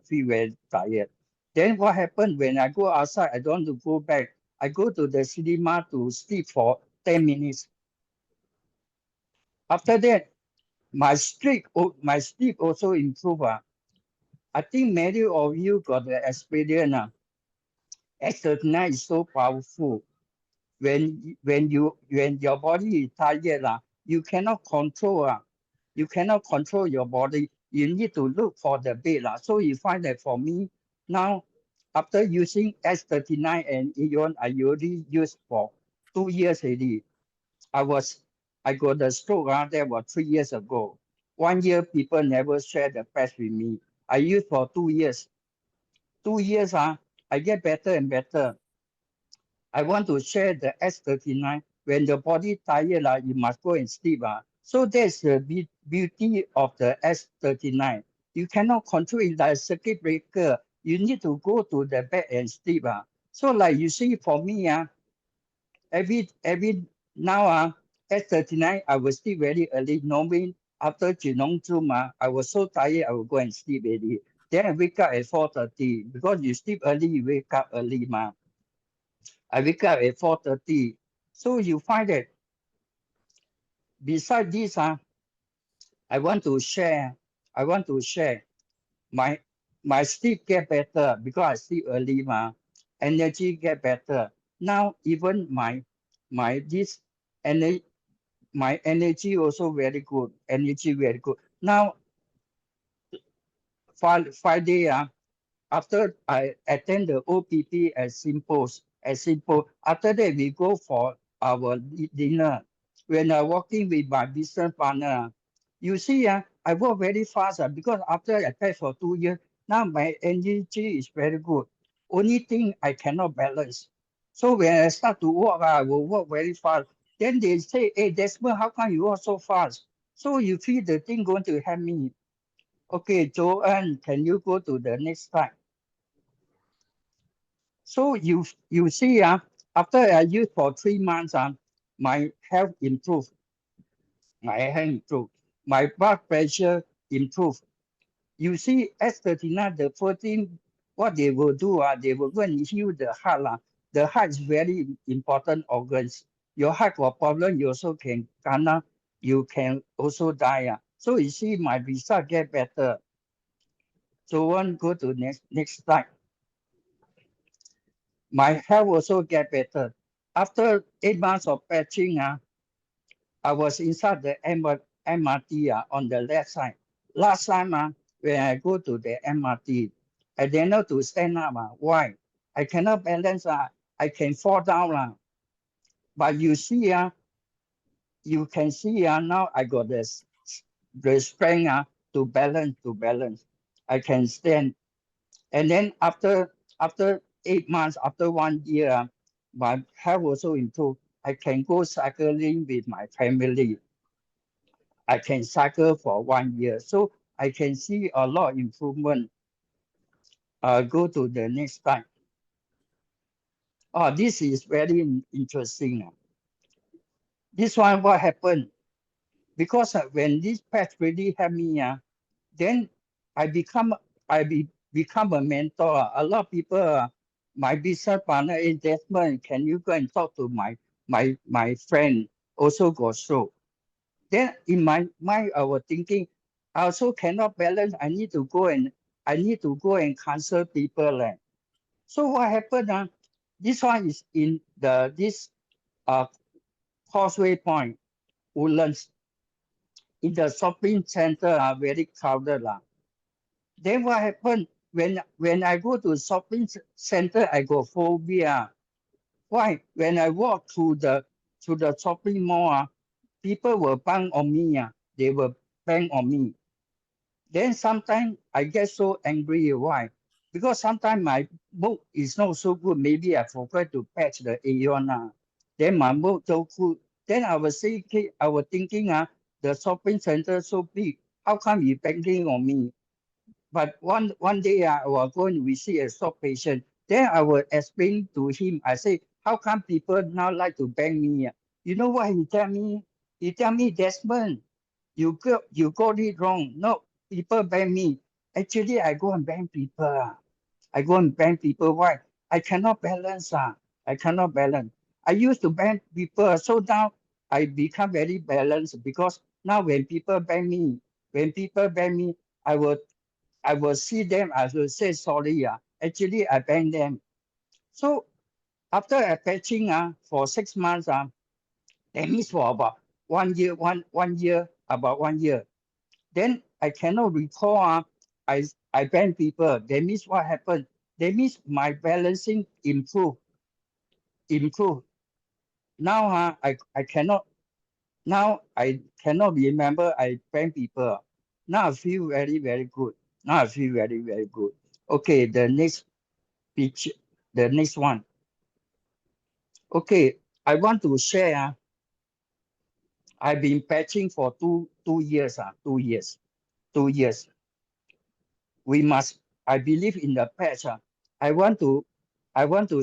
Then what happened when I go outside, I don't want to go back. I go to the cinema to sleep for 10 minutes. After that, my sleep also improved. I think many of you got the experience. Exercise is so powerful. When your body is tired, you cannot control. You cannot control your body. You need to look for the bed. So you find that for me now, after using S39 and Eon, I already used for 2 years already. I got the stroke that was 3 years ago. 1 year people never share the patch with me. I used for 2 years. 2 years, I get better and better. I want to share the S39. When the body tired, you must go and sleep. So that's the beauty of the S39. You cannot control it like a circuit breaker. You need to go to the bed and sleep. So like you see for me, every now S39, I will sleep very early. Normally after Jinlong Zoom, I was so tired, I will go and sleep early. Then I wake up at 4:30 because you sleep early, you wake up early. I wake up at 4:30. So you find that beside this, I want to share my sleep get better because I sleep early, energy get better. Now even my energy also very good. Energy very good. Now Friday, after I attend the OPP at Simple, after that we go for our dinner. When I walking with my business partner, you see, I work very fast because after I pay for 2 years, now my energy is very good. Only thing I cannot balance. So when I start to walk, I will walk very fast. Then they say, hey, Desmond, how come you walk so fast? So you feel the thing going to help me. Okay, Joanne, can you go to the next slide? So you see, after I use for 3 months, my health improved. My blood pressure improved. You see, S39, the 14, what they will do, they will go and heal the heart. The heart is very important organs. Your heart got problem, you also can you can also die. So you see, my result get better. So one go to next slide. My health also get better. After 8 months of patching, I was inside the MRT on the left side. Last time, when I go to the MRT, I didn't know to stand up. Why? I cannot balance. I can fall down. But you see, you can see now I got the strength to balance. I can stand. And then after 8 months, after 1 year, my health also improved. I can go cycling with my family. I can cycle for 1 year. So I can see a lot of improvement. Go to the next slide. Oh, this is very interesting. This one, what happened? Because when this patch really helped me, then I become a mentor. A lot of people, my business partner in Desmond, can you go and talk to my friend also got stroke? Then in my mind, I was thinking, I also cannot balance. I need to go and counsel people. So what happened? This one is in this Causeway Point, Woodlands. In the shopping center, very crowded. Then what happened? When I go to shopping center, I got phobia. Why? When I walk to the shopping mall, people will bang on me. They will bang on me. Then sometimes I get so angry. Why? Because sometimes my mood is not so good. Maybe I forgot to patch the Aeon. Then my mood so good. Then I was thinking, the shopping center so big. How come you banging on me? But one day I was going to visit a stroke patient. Then I will explain to him. I say, how come people now like to bang me? You know what he tell me? He tell me, Desmond, you got it wrong. No, people bang me. Actually, I go and bang people. I go and bang people. Why? I cannot balance. I cannot balance. I used to bang people, so now I become very balanced because Now when people ban me, I will see them, I will say sorry. Actually, I ban them. So after I patching for 6 months, that means for about 1 year, about 1 year. Then I cannot recall. I ban people. That means what happened? That means my balancing improve. Now I cannot. Now I cannot remember I ban people. Now I feel very good. Now I feel very good. Okay, the next picture, the next one. Okay, I want to share. I've been patching for two years. 2 years. 2 years. We must. I believe in the patch. I want to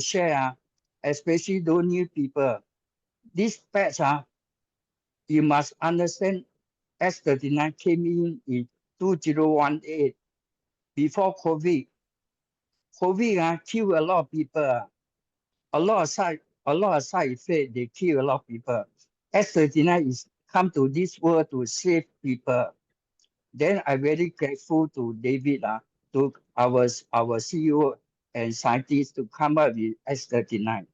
share, especially those new people. This patch, you must understand. S39 came in 2018 before COVID. COVID killed a lot of people. A lot of side effects. They kill a lot of people. S39 is come to this world to save people. Then I'm very grateful to David, to our CEO and scientists to come up with S39.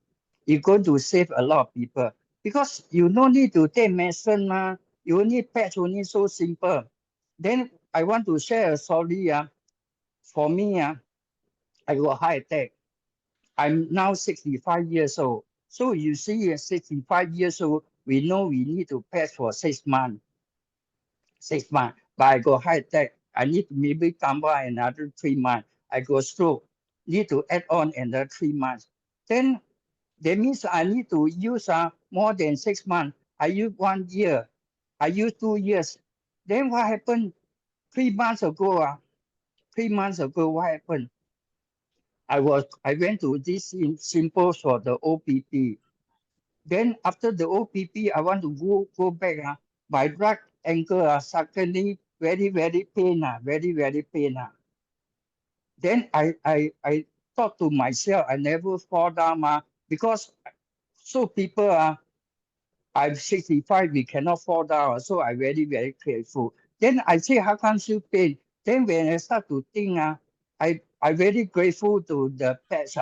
It's going to save a lot of people because you don't need to take medicine. You only patch, only so simple. Then I want to share a story. For me, I got heart attack. I'm now 65 years old. So you see, at 65 years old, we know we need to patch for 6 months. 6 months. But I got heart attack. I need to maybe come by another 3 months. I got stroke. Need to add on another 3 months. Then that means I need to use more than 6 months. I use 1 year. I use 2 years. Then what happened? 3 months ago, 3 months ago, what happened? I went to this simple for the OPP. Then after the OPP, I want to go back. My right ankle suddenly very pain. Very pain. Then I thought to myself, I never fall down because so people I'm 65, we cannot fall down. So I very careful. Then I say, how come still pain? Then when I start to think, I very grateful to the pets.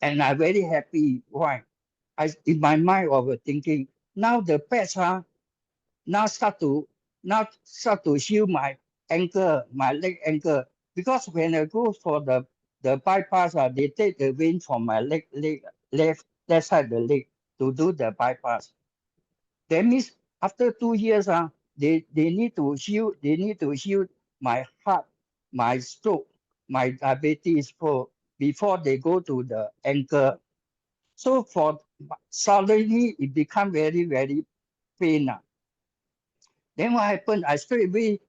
And I'm very happy. Why? In my mind, I was thinking, now the pets now start to heal my ankle, my leg ankle. Because when I go for the bypass, they take the vein from my left side of the leg to do the bypass. That means after 2 years, they need to heal my heart, my stroke, my diabetes before they go to the ankle. So suddenly it become very pain. Then what happened? I straight away,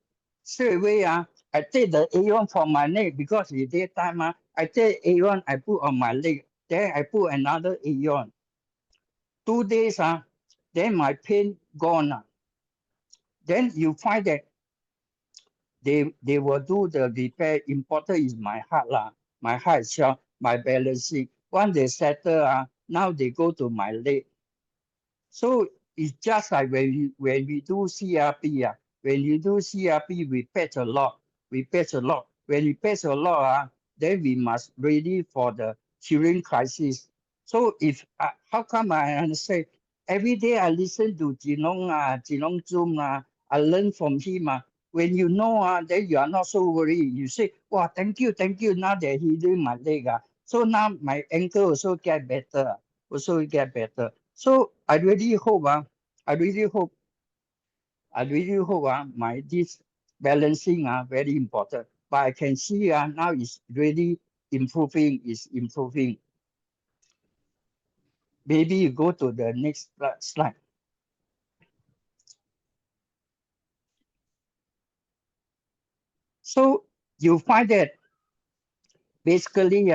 I take the A1 from my leg because it's daytime. I take A1, I put on my leg. Then I put another A1. 2 days, then my pain gone. Then you find that they will do the repair. Important is my heart my heart itself, my balancing. Once they settle, now they go to my leg. So it's just like when we do CRP. When you do CRP, we patch a lot. When we patch a lot, then we must ready for the hearing crisis. So if how come I understand? Every day I listen to Jinlong Zoom. I learn from him. When you know, then you are not so worried. You say, "Wow, thank you." Now that he doing my leg, so now my ankle also get better. So I really hope, my this balancing very important. But I can see now it's really improving. Maybe you go to the next slide. So you find that basically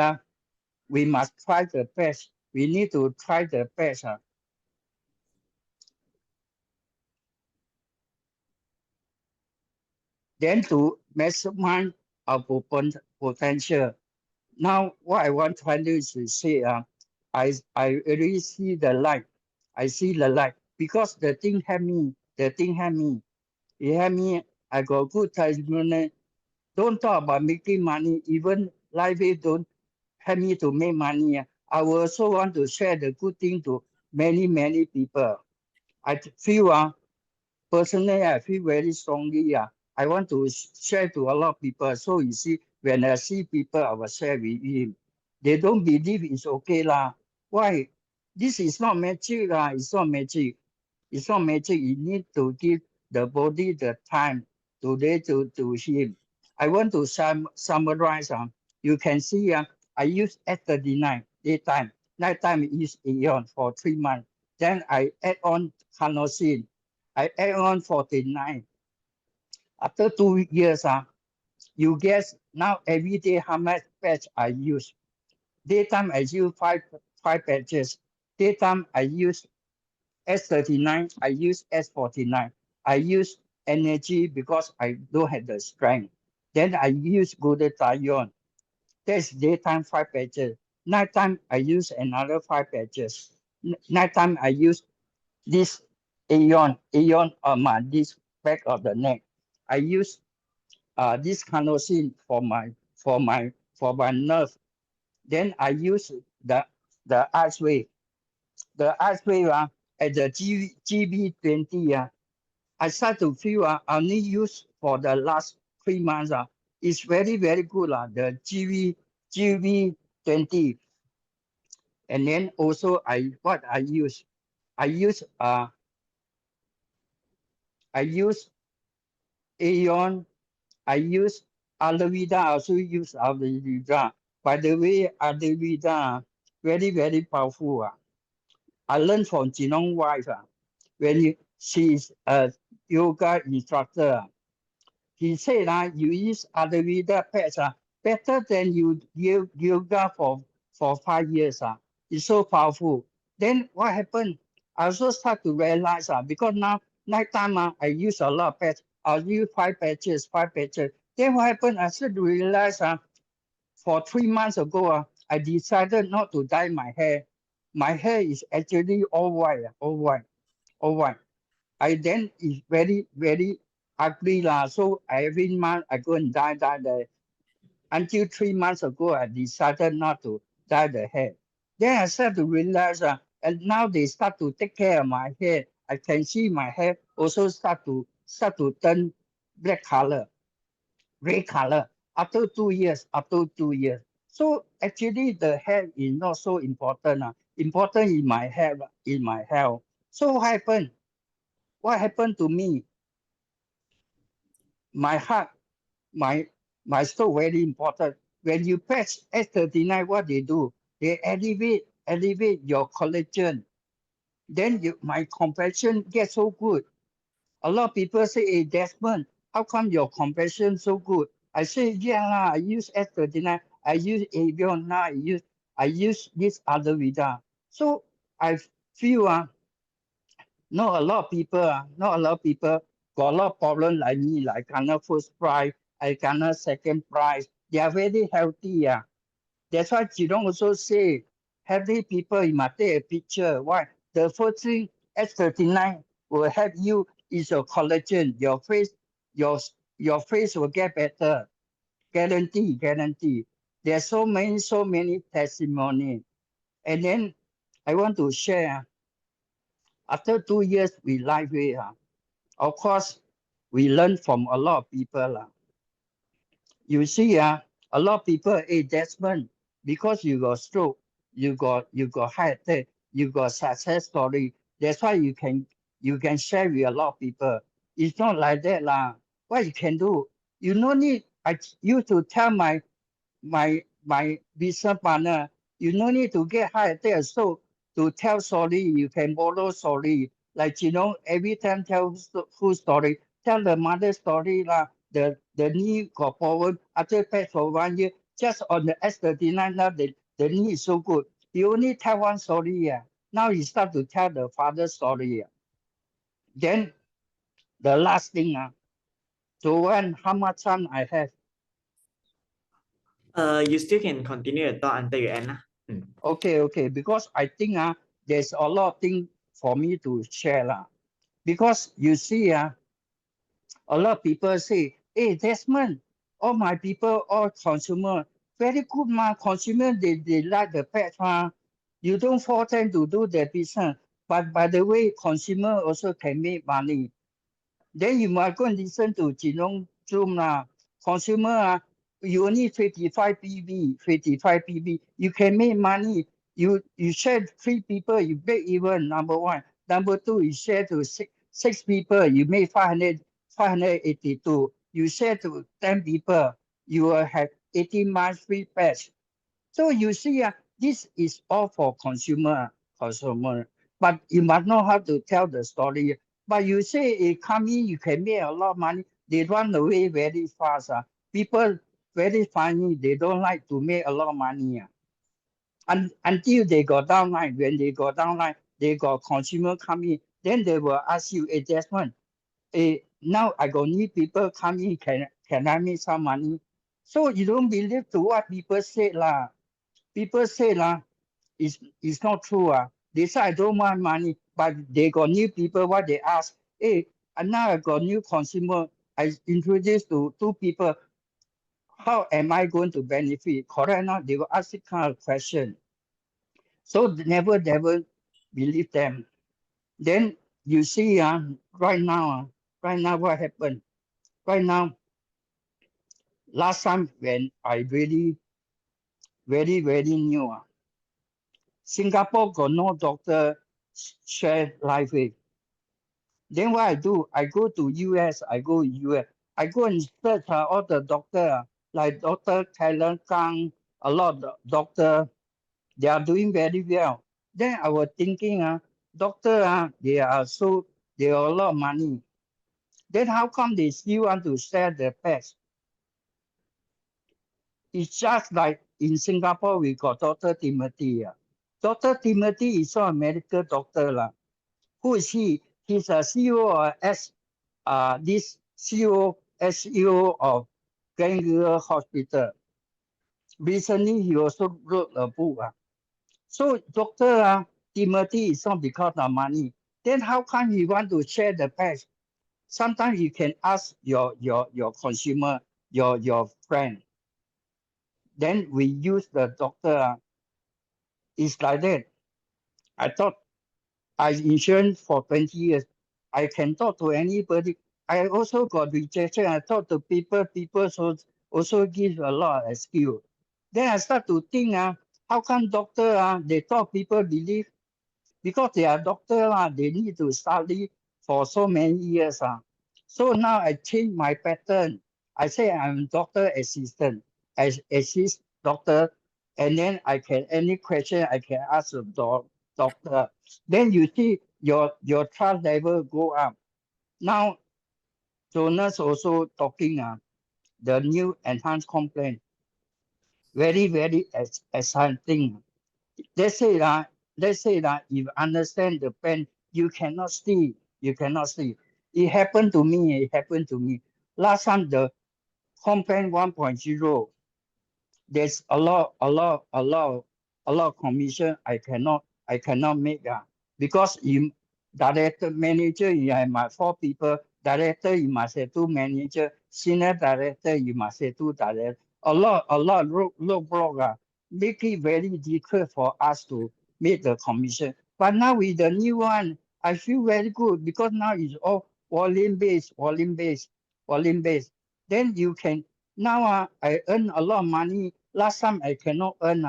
we must try the best. We need to try the best. Then to maximize our potential. Now, what I want to say, I already see the light. I see the light because the thing helped me. the thing help me. It help me. I got good testimony. Don't talk about making money. Even life don't help me to make money. I will also want to share the good thing to many people. I feel personally, I feel very strongly. I want to share to a lot of people. So you see, when I see people, I will share with him. They don't believe it's okay lah. Why? This is not magic lah. It's not magic. It's not magic. You need to give the body the time to him. I want to summarize. You can see I use S39 daytime. Nighttime is Aeon for 3 months. Then I add on carnosine. I add on 49. After 2 years, you guess now every day how much patch I use. Daytime I use five patches. Daytime I use S39, I use S49. I use energy because I don't have the strength. Then I use glutathione. That's daytime 5 patches. Nighttime I use another 5 patches. Nighttime I use this Aeon on this back of the neck. I use this carnosine for my nerve. Then I use the ice wave. The ice wave at the GB20 I start to feel I only use for the last 3 months it's very good the GB20. And then also I use Aeon, I use aloe vera, I also use aloe vera. By the way, aloe vera very powerful. I learned from Jinlong wife when she's a yoga instructor. He said you use aloe vera patch better than you yoga for 5 years. It's so powerful. Then what happened? I also start to realize because now nighttime I use a lot of patch. I use 5 patches. Then what happened? I started to realize for 3 months ago I decided not to dye my hair. My hair is actually all white. I then is very ugly So every month I go and dye until 3 months ago I decided not to dye the hair. Then I start to realize and now they start to take care of my hair. I can see my hair also start to turn black color, gray color after 2 years. So actually the hair is not so important. Important is my hair, in my health. So what happened? What happened to me? My heart, my stroke very important. When you patch S39, what they do? They elevate your collagen. Then my complexion gets so good. A lot of people say, hey, Desmond, how come your complexion so good? I say, yeah, I use S39, I use Avion, now I use this aloe vera. So I feel not a lot of people got a lot of problems like me, like cannot first prize, I cannot second prize. They are very healthy. That's why Jinlong also say, healthy people, you must take a picture. Why? The first thing S39 will help you is your collagen. Your face will get better. Guarantee. There's so many testimonies. And then I want to share. After 2 years we live here, of course, we learn from a lot of people. You see, a lot of people, hey, Desmond, because you got stroke, you got heart attack, you got success story. That's why you can share with a lot of people. It's not like that lah. What you can do, you no need. I used to tell my business partner, you no need to get heart attack. So to tell story, you can borrow story. Like every time tell who story, tell the mother story lah. The knee got problem after patch for 1 year. Just on the S39 now, the knee is so good. You only tell one story. Now you start to tell the father story. Then the last thing, so how much time I have? You still can continue the thought until you end. Okay, because I think there's a lot of things for me to share. Because you see, a lot of people say, hey, Desmond, all my people, all consumer, very good, consumer, they like the pet, you don't force them to do their business. But by the way, consumer also can make money. Then you might go and listen to Jinlong Zoom, consumer, you only 55 PB, 55 PB, you can make money. You share 3 people, you break even, number 1. Number 2, you share to 6 people, you make 582. You share to 10 people, you will have 18 months free patch. So you see, this is all for consumer. But you must know how to tell the story. But you say it come in, you can make a lot of money. They run away very fast. People very funny. They don't like to make a lot of money. Until they go downline. When they go downline, they got consumer coming. Then they will ask you, hey, Desmond, now I got new people coming. Can I make some money? So you don't believe to what people say lah. People say it's not true. They say I don't want money, but they got new people. What they ask, hey, and now I got new consumer. I introduced to 2 people. How am I going to benefit? Correct now? They will ask this kind of question. So never believe them. Then you see, right now what happened? Right now, last time when I really very new. Singapore got no doctor share life with. Then what I do? I go to US. I go and search all the doctor like Dr. Kailan Kang, a lot of doctor. They are doing very well. Then I was thinking, doctor, they have a lot of money. Then how come they still want to share the pets? It's just like in Singapore we got Dr. Timothy. Dr. Timothy is not a medical doctor. Who is he? He's a CEO of this CEO of Ganglia Hospital. Recently, he also wrote a book. So Dr. Timothy is not because of money. Then how come he want to share the patch? Sometimes you can ask your consumer, your friend. Then we use the doctor. It's like that. I thought I insurance for 20 years. I can talk to anybody. I also got rejection. I talk to people also give a lot of excuse. Then I start to think, how come doctor, they thought people believe? Because they are doctor, they need to study for so many years. So now I change my pattern. I say I'm doctor assistant, assist doctor, and then I can, any question I can ask the doctor. Then you see your trust level go up. Now, Jonas also talking the new enhanced complaint. Very exciting. They say that if you understand the pen, you cannot see. It happened to me. Last time the complaint 1.0, there's a lot of commission I cannot make because you director manager you have my 4 people, director you must have 2 manager, senior director you must have 2 director. A lot roadblock make it very difficult for us to make the commission. But now with the new one, I feel very good because now it's all volume based. Then you can now I earn a lot of money. Last time I cannot earn.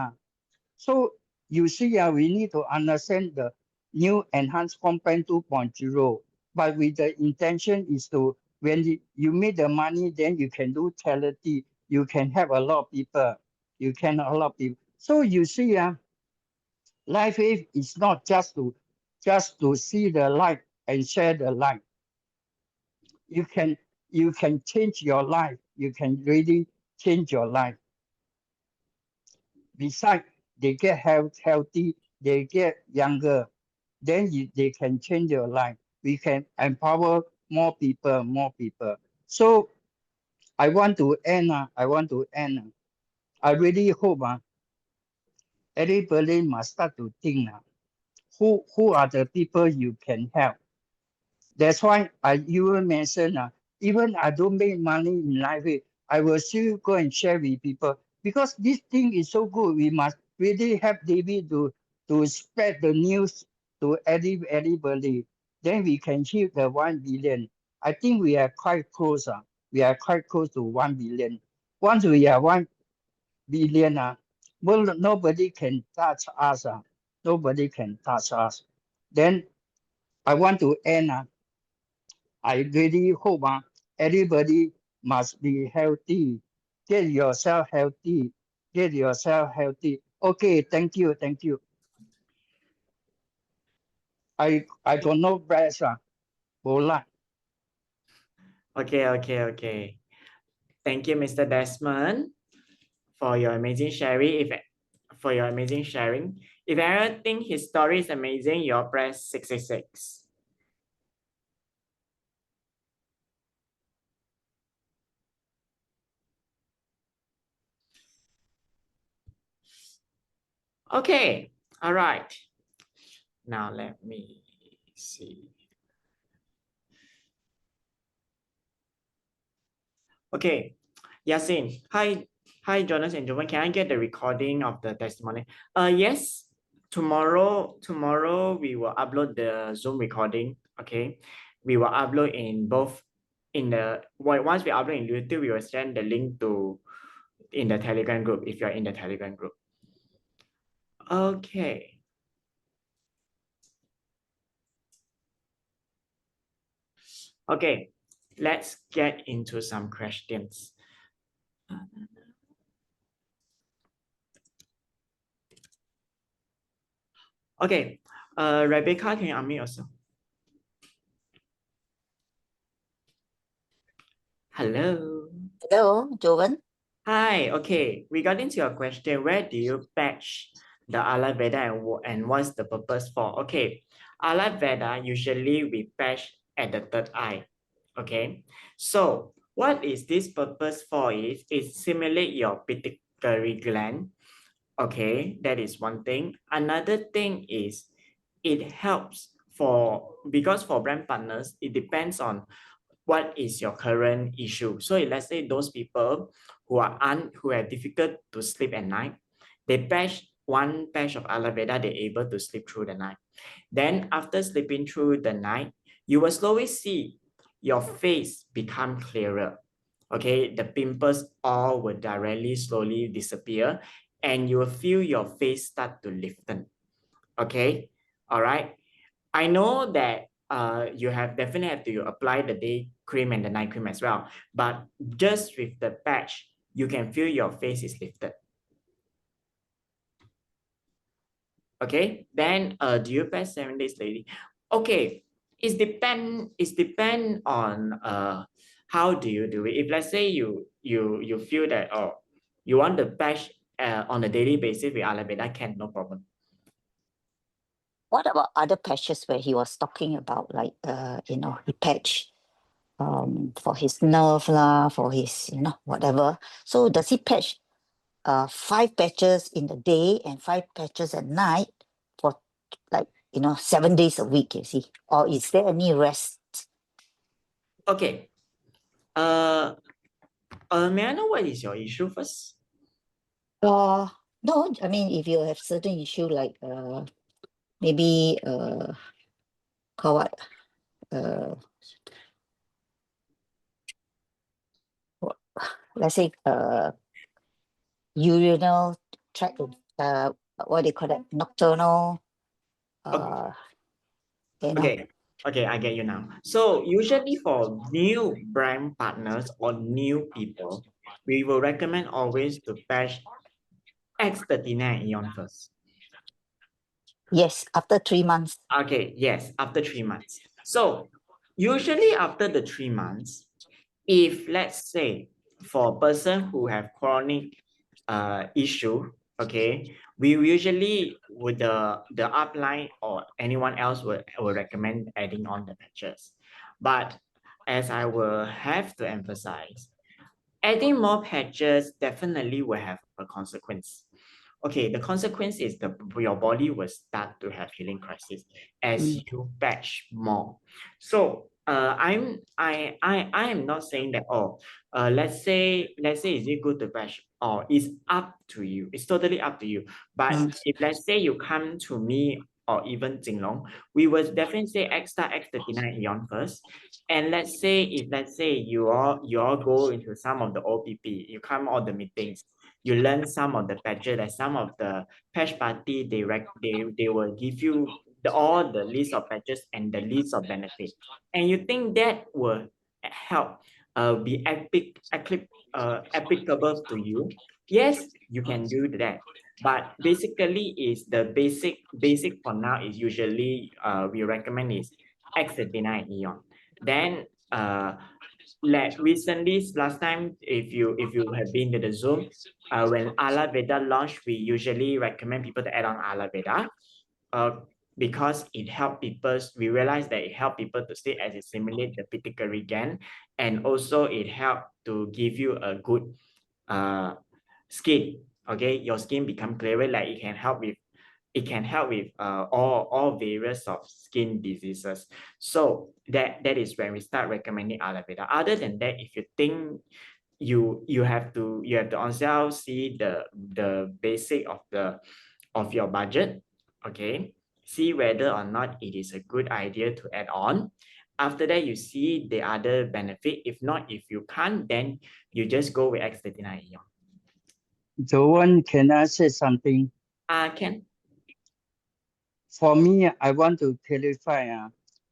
So you see, we need to understand the new enhanced complaint 2.0. But with the intention is to, when you make the money, then you can do charity. You can help a lot of people. So you see, life is not just to see the light and share the light. You can change your life. You can really change your life. Besides, they get healthy, they get younger, then they can change your life. We can empower more people. So I want to end. I really hope everybody must start to think who are the people you can help. That's why I even mention, even I don't make money in life, I will still go and share with people because this thing is so good. We must really help David to spread the news to everybody. Then we can hit the 1 billion. I think we are quite close. We are quite close to 1 billion. Once we are 1 billion, well, nobody can touch us. Nobody can touch us. Then I want to end. I really hope everybody must be healthy. Get yourself healthy. Get yourself healthy. Okay, thank you, thank you. I got no breath. Bola. Okay. Thank you, Mr. Desmond, for your amazing sharing. If anyone think his story is amazing, you press 666. Okay, all right. Now let me see. Okay, Yasin. Hi, Jonas and Jovan. Can I get the recording of the testimony? Yes. Tomorrow we will upload the Zoom recording. Okay, we will upload in both once we upload in YouTube, we will send the link in the Telegram group if you're in the Telegram group. Okay. Okay, let's get into some questions. Okay, Rebecca, can you unmute yourself? Hello. Hello, Jovan. Hi, okay. Regarding to your question, where do you patch the Ayurveda and what's the purpose for? Okay, Ayurveda usually we patch at the third eye. Okay, so what is this purpose for? It simulate your pituitary gland. Okay, that is one thing. Another thing is it helps because for brand partners, it depends on what is your current issue. So let's say those people who have difficult to sleep at night, they patch one patch of Ayurveda, they're able to sleep through the night. Then after sleeping through the night, you will slowly see your face become clearer. Okay, the pimples all will directly slowly disappear and you will feel your face start to liften. Okay, all right. I know that you definitely have to apply the day cream and the night cream as well, but just with the patch, you can feel your face is lifted. Okay, then do you patch 7 days daily? Okay, it depend on how do you do it. If let's say you feel that you want the patch on a daily basis with Ayurveda, can, no problem. What about other patches where he was talking about, like, he patch for his nerve lah, for his, whatever. So does he patch 5 patches in the day and 5 patches at night for 7 days a week, you see? Or is there any rest? Okay. May I know what is your issue first? No, I mean, if you have certain issue like maybe call what? Let's say urinal tract, what do you call that? Nocturnal. Okay, I get you now. So usually for new brand partners or new people, we will recommend always to patch X39 Eon first. Yes, after 3 months. Okay, yes, after 3 months. So usually after the 3 months, if let's say for a person who have chronic issue, okay, we usually with the upline or anyone else will recommend adding on the patches. But as I will have to emphasize, adding more patches definitely will have a consequence. okay, the consequence is your body will start to have healing crisis as you patch more. So I am not saying that, oh, let's say is it good to patch, or it's up to you, it's totally up to you. But if let's say you come to me or even Jinlong, we will definitely say start X39 Eon first. And let's say you all go into some of the OPP, you come all the meetings, you learn some of the patches, like some of the patch party, they will give you all the list of patches and the list of benefits, and you think that will help be applicable to you. Yes, you can do that, but basically is the basic for now is usually we recommend is X39 Eon. Then like recently, last time, if you have been to the Zoom, when Ayurveda launched, we usually recommend people to add on Ayurveda, because it helped people. We realized that it helped people to stay as it simulate the pituitary gland, and also it helped to give you a good skin. Okay, your skin become clearer. Like it can help with all various of skin diseases. So that is when we start recommending Ayurveda. Other than that, if you think you have to on self see the basic of your budget, okay, see whether or not it is a good idea to add on. After that, you see the other benefit. If not, if you can't, then you just go with X39 Eon. Joanne, can I say something? Can. For me, I want to clarify.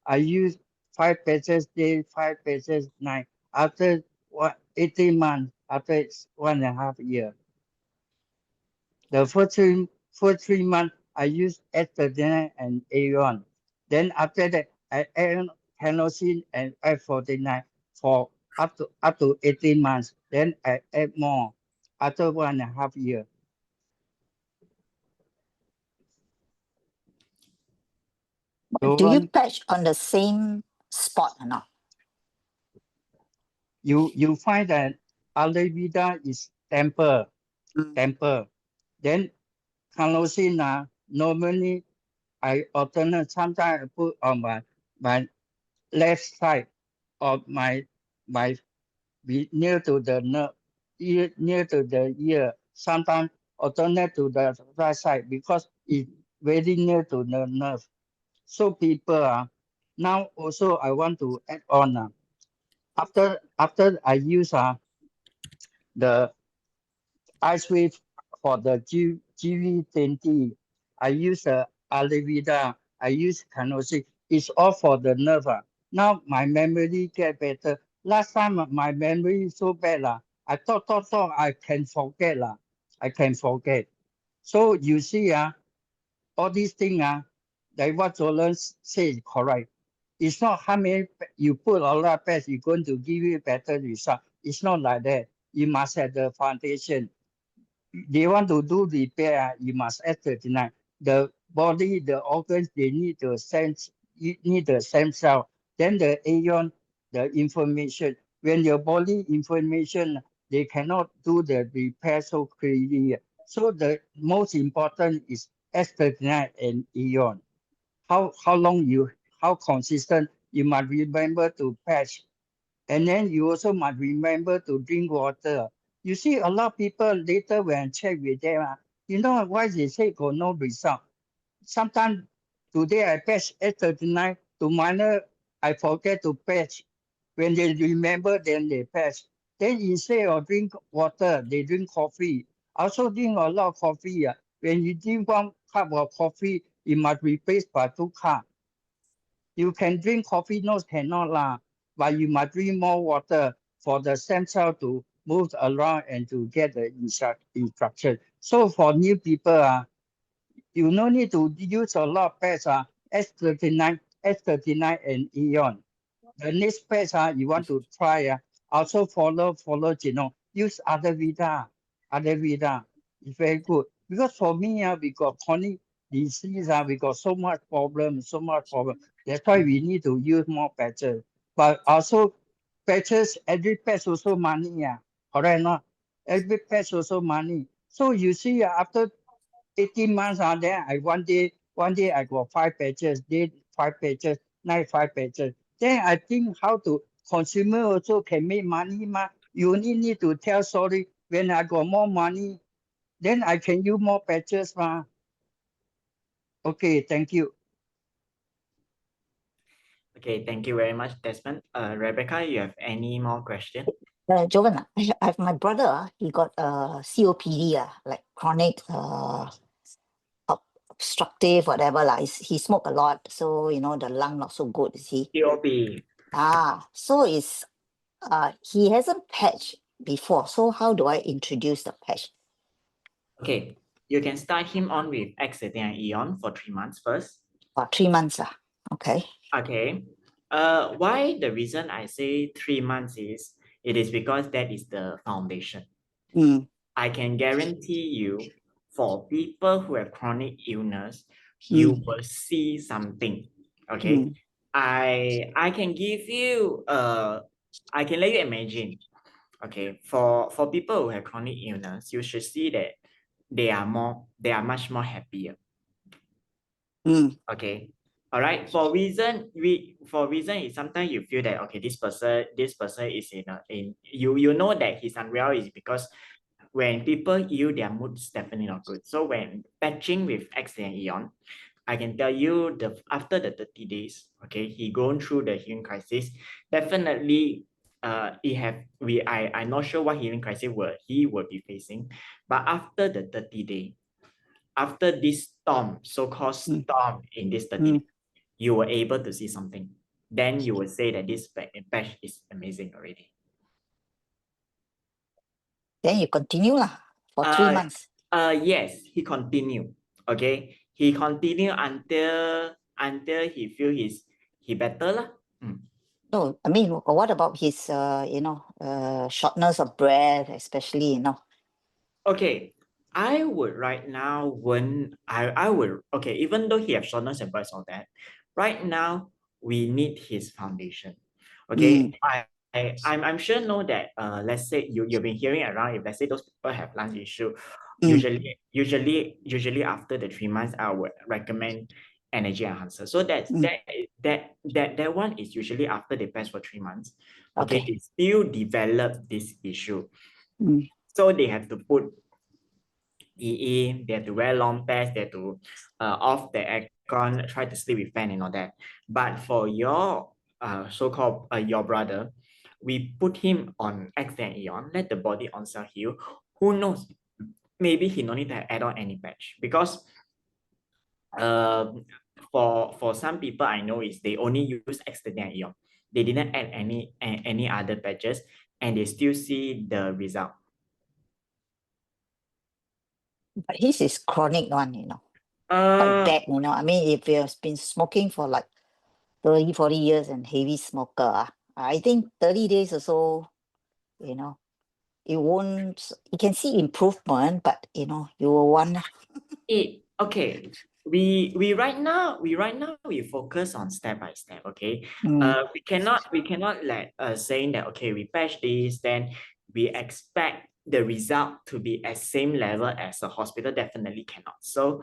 I use 5 patches day, 5 patches night. After 18 months, after 1.5 years. The first 3 months, I use estrogen and Aeon. Then after that, I add Tenosin and F49 for up to 18 months. Then I add more after 1.5 years. Do you patch on the same spot or not? You find that Ayurveda is temper. Then Tenosin, normally I alternate. Sometimes I put on my left side of my near to the nerve, near to the ear. Sometimes alternate to the right side because it's very near to the nerve. So people now also I want to add on after I use the ice wave for the GV20, I use Ayurveda, I use Tenosin. It's all for the nerve. Now my memory get better. Last time my memory is so bad. I thought I can forget. I can forget. So you see, all these things, like what Jolan said is correct. It's not how many you put a lot of patch, you're going to give you better result. It's not like that. You must have the foundation. They want to do repair, you must F39. The body, the organs, they need the sense, you need the stem cell. Then the Aeon, the information. When your body information, they cannot do the repair so clearly. So the most important is F39 and Aeon. How consistent, you must remember to patch. And then you also must remember to drink water. You see, a lot of people later when I check with them, you know why they say got no result. Sometimes today I patch 839, tomorrow I forget to patch. When they remember, then they patch. Then instead of drink water, they drink coffee. Also drink a lot of coffee. When you drink 1 cup of coffee, it must replace by 2 cups. You can drink coffee, no cannot lah. But you must drink more water for the stem cell to move around and to get the instruction. So for new people, you no need to use a lot of patch, S39 and Eon. The next patch, you want to try, also follow Jinlong. Use Ayurveda. It's very good. Because for me, we got chronic disease, we got so much problem. That's why we need to use more patches. But also, patches, every patch also money, correct or not? Every patch also money. So you see, after 18 months, then I one day I got 5 pages, then 5 pages, night 5 pages. Then I think how to consumer also can make money, ma. You only need to tell sorry when I got more money, then I can use more pages, ma. Okay, thank you. Okay, thank you very much, Desmond. Rebecca, you have any more questions? Jovan, I have my brother, he got COPD, like chronic obstructive, whatever. He smoked a lot, so the lung not so good, you see. COP. So he hasn't patched before. So how do I introduce the patch? Okay, you can start him on with Xethan Eon for 3 months first. 3 months. Okay. Okay. Why the reason I say 3 months is, it is because that is the foundation. I can guarantee you, for people who have chronic illness, you will see something. Okay. I can give you I can let you imagine. Okay, for people who have chronic illness, you should see that they are much more happier. Okay. All right. For reason is sometimes you feel that, okay, this person is in you know that he's unwell is because when people ill, their mood is definitely not good. So when patching with X and Eon, I can tell you after the 30 days, okay, he going through the healing crisis. Definitely, I'm not sure what healing crisis he will be facing, but after the 30 day, after this storm, so-called storm in this 30 days, you were able to see something. Then you will say that this patch is amazing already. Then you continue for 3 months. Yes, he continue. Okay, he continue until he feel he better lah. No, I mean, what about his shortness of breath, especially, Okay, I would right now I would, okay, even though he have shortness of breath all that, right now we need his foundation. Okay, I'm sure know that let's say you've been hearing around, if let's say those people have lung issue, usually after the 3 months I would recommend energy enhancer. So that one is usually after they pass for 3 months. Okay, they still develop this issue. So they have to put EE, they have to wear long pants, they have to off the aircon, try to sleep with fan and all that. But for your so-called your brother, we put him on X and Eon, let the body on cell heal. Who knows? Maybe he no need to add on any patch, because for some people I know is they only use X and Eon. They didn't add any other patches, and they still see the result. But his is chronic one, quite bad, I mean, if you have been smoking for like 30, 40 years and heavy smoker, I think 30 days or so, it won't, you can see improvement, but you will want. Okay. We right now we focus on step by step. Okay. We cannot let saying that, okay, we patch this, then we expect the result to be at same level as a hospital. Definitely cannot. So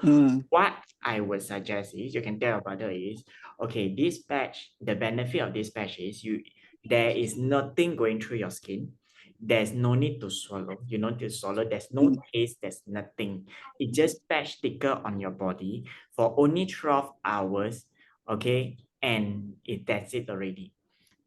what I would suggest is, you can tell your brother is, okay, this patch, the benefit of this patch is there is nothing going through your skin. There's no need to swallow. You don't need to swallow. There's no taste. There's nothing. It just patch sticker on your body for only 12 hours. Okay. And that's it already.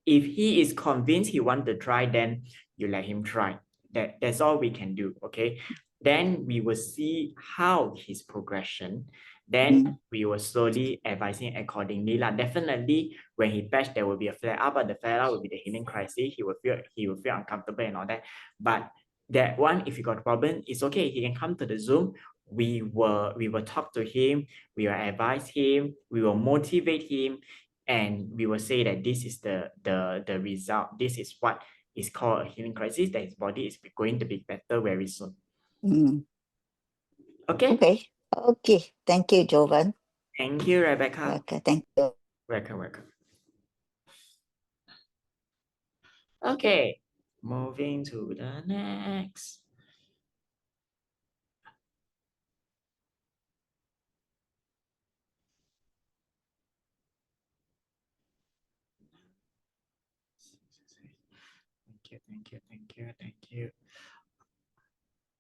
If he is convinced he wants to try, then you let him try. That's all we can do. Okay. Then we will see how his progression. Then we will slowly advise him accordingly. Definitely, when he patch, there will be a flare up, but the flare up will be the healing crisis. He will feel uncomfortable and all that. But that one, if you got a problem, it's okay. He can come to the Zoom. We will talk to him. We will advise him. We will motivate him, and we will say that this is the result. This is what is called a healing crisis. That his body is going to be better very soon. Okay. Okay. Thank you, Jovan. Thank you, Rebecca. Okay, thank you. Welcome. Okay, moving to the next. you.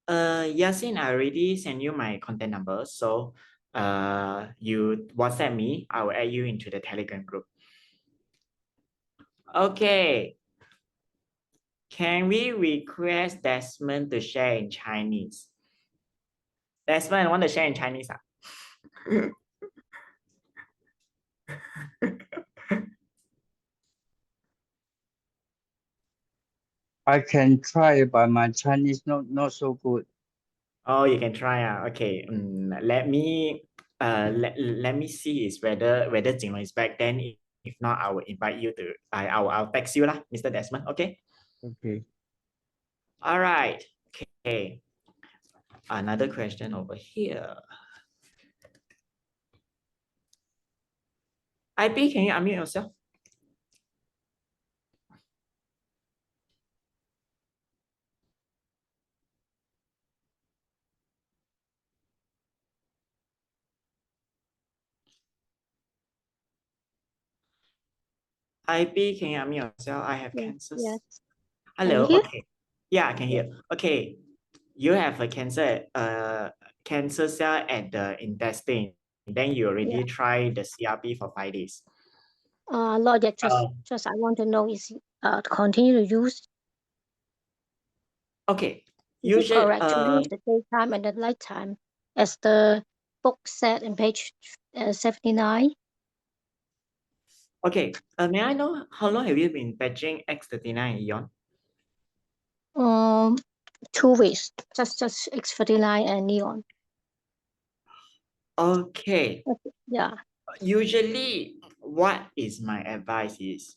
Yasin, I already sent you my contact number. So you WhatsApp me, I will add you into the Telegram group. Okay. Can we request Desmond to share in Chinese? Desmond, want to share in Chinese? I can try, but my Chinese not so good. Oh, you can try. Okay. Let me let me see is whether Jinlong is back. Then if not, I will invite you to I'll text you lah, Mr. Desmond. Okay. Okay. All right. Okay. Another question over here. IP, can you unmute yourself? IP, can you unmute yourself? I have cancers. Yes. Hello. Can you hear? Okay. Yeah, I can hear. Okay. You have a cancer cell at the intestine. Then you already tried the CRP for 5 days. Not yet. Just I want to know is continue to use. Okay. Is it correct to Usually, use the daytime and the nighttime as the book said in page 79? okay. May I know how long have you been patching X39 Eon? 2 weeks. Just X49 and neon. Okay. Yeah. Usually, what is my advice is,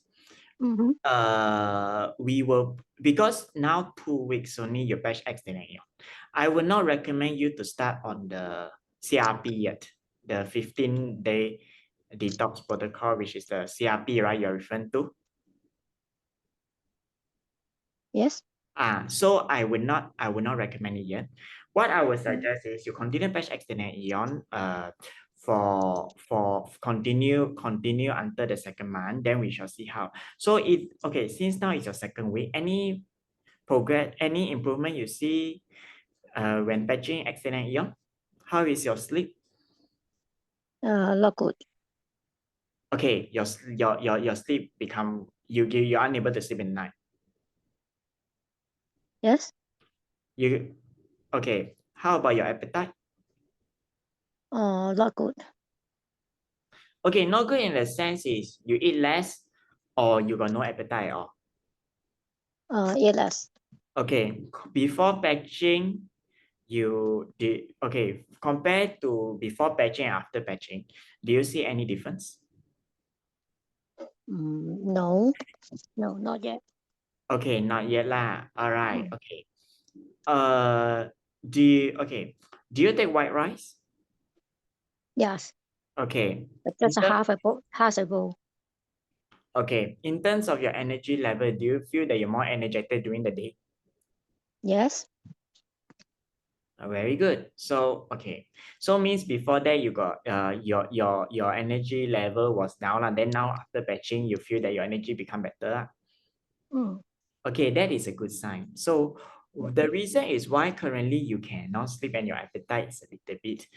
we will, because now 2 weeks only you patch X39 Eon. I would not recommend you to start on the CRP yet, the 15-day detox protocol, which is the CRP, right? You're referring to? Yes. So I would not recommend it yet. What I would suggest is you continue patch extended Eon for continue until the 2nd month, then we shall see how. So since now it's your 2nd week, any progress, any improvement you see when patching extended Eon? How is your sleep? Not good. Okay, your sleep become you're unable to sleep at night. Yes. Okay. How about your appetite? Not good. Okay, not good in the sense is you eat less or you got no appetite at all. Eat less. Okay, before patching, you did compared to before patching and after patching, do you see any difference? No, not yet. Okay, not yet lah. All right. Okay. Do you take white rice? Yes. Okay. But just half a bowl. Okay. In terms of your energy level, do you feel that you're more energetic during the day? Yes. Very good. So so means before that you got your energy level was down, and then now after patching you feel that your energy become better. Okay, that is a good sign. So the reason is why currently you cannot sleep and your appetite is a little bit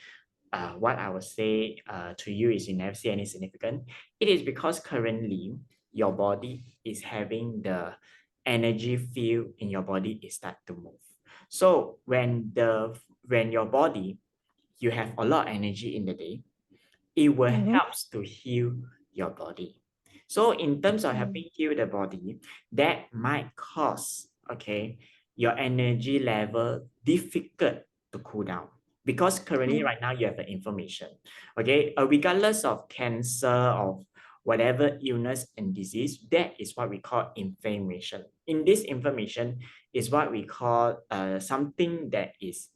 what I would say to you is you never see any significant. It is because currently your body is having the energy field in your body is start to move. So when your body, you have a lot of energy in the day, it will helps to heal your body. So in terms of helping heal the body, that might cause your energy level difficult to cool down. Because currently right now you have the information. Regardless of cancer or whatever illness and disease, that is what we call inflammation. In this information is what we call something that is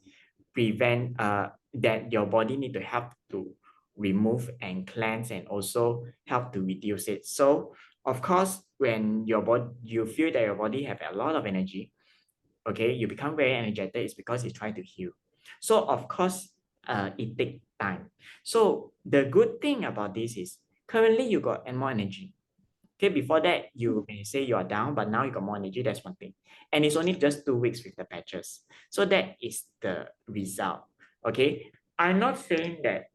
prevent that your body need to help to remove and cleanse and also help to reduce it. So of course, when your body, you feel that your body have a lot of energy, you become very energetic, it's because it's trying to heal. So of course, it takes time. So the good thing about this is currently you got more energy. Okay, before that, you may say you are down, but now you got more energy. That's one thing. And it's only just 2 weeks with the patches. So that is the result. Okay. I'm not saying that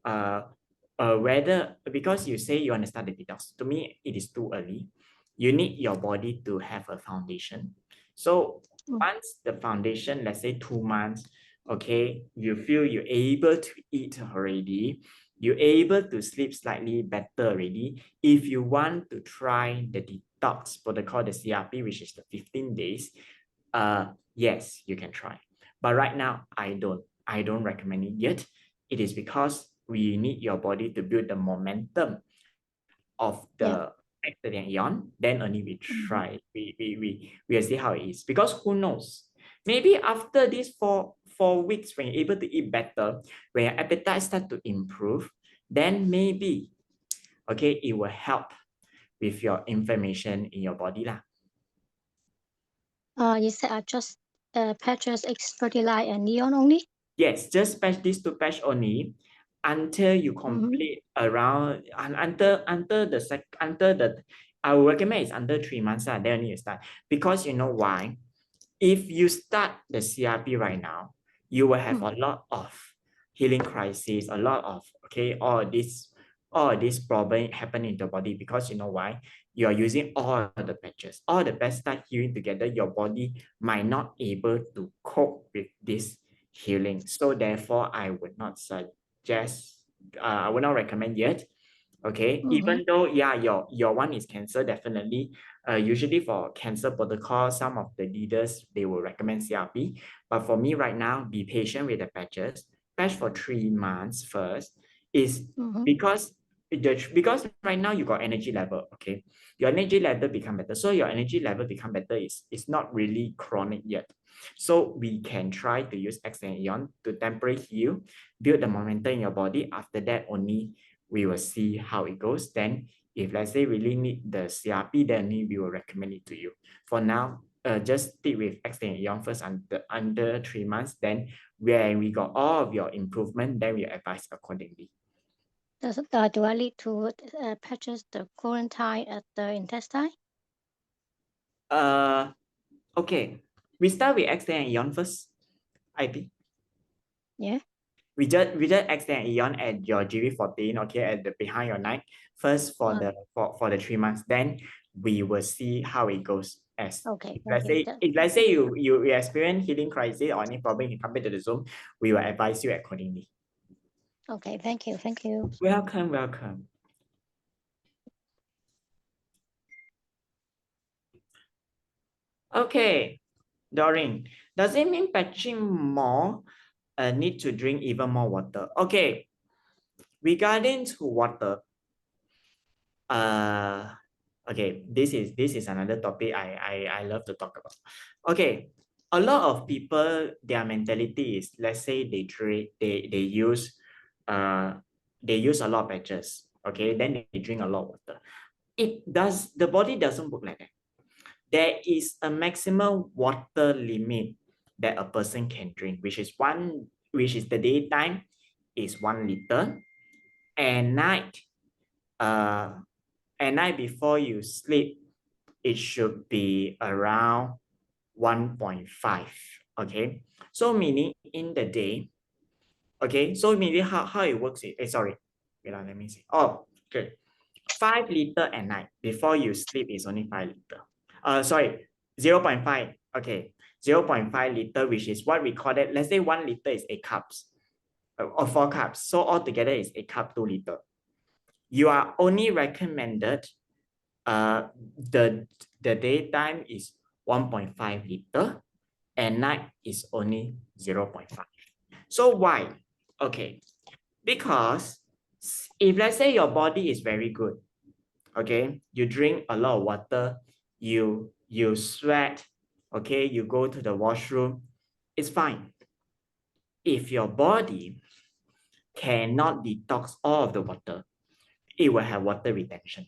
whether, because you say you want to start the detox, to me, it is too early. You need your body to have a foundation. So once the foundation, let's say 2 months, okay, you feel you're able to eat already, you're able to sleep slightly better already. If you want to try the detox protocol, the CRP, which is the 15 days, yes, you can try. But right now, I don't recommend it yet. It is because we need your body to build the momentum of the ion, then only we try. We will see how it is. Because who knows? Maybe after these four weeks, when you're able to eat better, when your appetite starts to improve, then maybe, okay, it will help with your inflammation in your body lah. You said just patches, X39 and neon only? Yes, just patch these 2 patch only until you complete around until the I would recommend it's under 3 months, then only you start. Because you know why? If you start the CRP right now, you will have a lot of healing crisis, a lot of all this problem happen in your body, because you know why? You are using all the patches. All the patches start healing together, your body might not able to cope with this healing. So therefore, I would not suggest, I would not recommend yet. Okay, even though your one is cancer, definitely. Usually for cancer protocol, some of the leaders, they will recommend CRP. But for me right now, be patient with the patches. Patch for 3 months first is because right now you got energy level. Okay, your energy level become better. So your energy level become better is not really chronic yet. So we can try to use X and Ion to temporarily heal, build the momentum in your body. After that, only we will see how it goes. Then if let's say really need the CRP, then we will recommend it to you. For now, just stick with X and Ion first under 3 months. Then when we got all of your improvement, then we advise accordingly. Do I need to patches the quarantine at the intestine? Okay. We start with X and Ion first. IP. Yeah. We just extend Ion at your GV14, okay, at the behind your neck first for the 3 months. Then we will see how it goes. As if let's say you experience healing crisis or any problem, you come back to the Zoom, we will advise you accordingly. Okay, thank you. Welcome. Okay, Doreen, does it mean patching more need to drink even more water? Okay, regarding to water, okay, this is another topic I love to talk about. Okay, a lot of people, their mentality is, let's say they use a lot of patches, okay, then they drink a lot of water. The body doesn't work like that. There is a maximum water limit that a person can drink, which is the daytime is 1 liter, and night before you sleep, it should be around 1.5. Okay, so meaning in the day, okay, so meaning how it works is, sorry, wait, let me see. Oh, okay, 5 liter at night before you sleep is only 5 liter. Sorry, 0.5. Okay, 0.5 liter, which is what we call it. Let's say 1 liter is 8 cups or 4 cups. So altogether is 8 cup, 2 liter. You are only recommended the daytime is 1.5 liter and night is only 0.5. So why? Okay, because if let's say your body is very good, okay, you drink a lot of water, you sweat, okay, you go to the washroom, it's fine. If your body cannot detox all of the water, it will have water retention.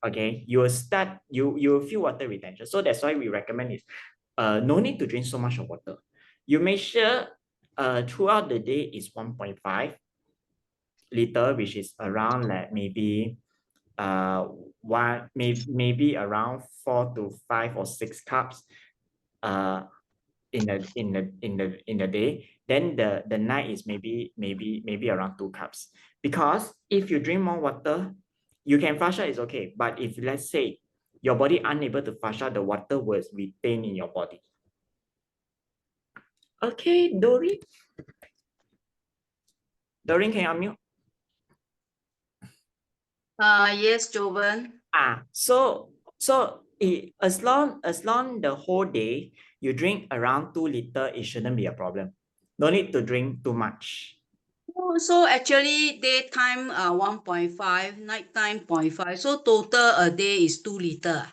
Okay, you will feel water retention. So that's why we recommend is no need to drink so much of water. You make sure throughout the day is 1.5 liter, which is around like maybe one maybe around 4 to 5 or 6 cups in the day. Then the night is maybe around 2 cups. Because if you drink more water, you can flush out, it's okay. But if let's say your body unable to flush out, the water will retain in your body. Okay, Doreen. Doreen, can you unmute? Yes, Jovan. So as long the whole day you drink around 2 liters, it shouldn't be a problem. No need to drink too much. So actually daytime 1.5, nighttime 0.5. So total a day is 2 liters.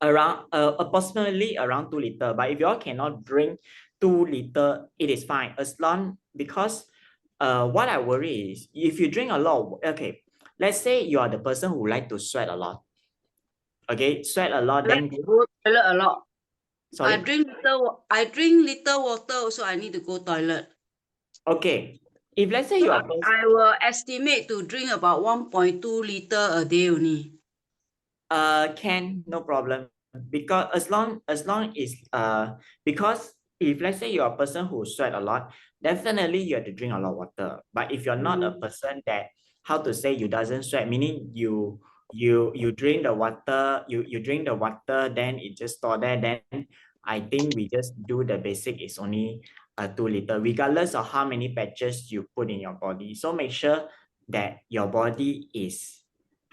Around approximately around 2 liters. But if you all cannot drink 2 liters, it is fine. As long because what I worry is if you drink a lot, okay, let's say you are the person who like to sweat a lot. Okay, sweat a lot, then Go toilet a lot. sorry. I drink little water also. I need to go toilet. Okay, if let's say you are I will estimate to drink about 1.2 liters a day only. Can, no problem, because as long is because if let's say you're a person who sweat a lot, definitely you have to drink a lot of water. But if you're not a person that, how to say, you doesn't sweat, meaning you drink the water, you drink the water, then it just store there, then I think we just do the basic is only 2 liters, regardless of how many patches you put in your body. So make sure that your body is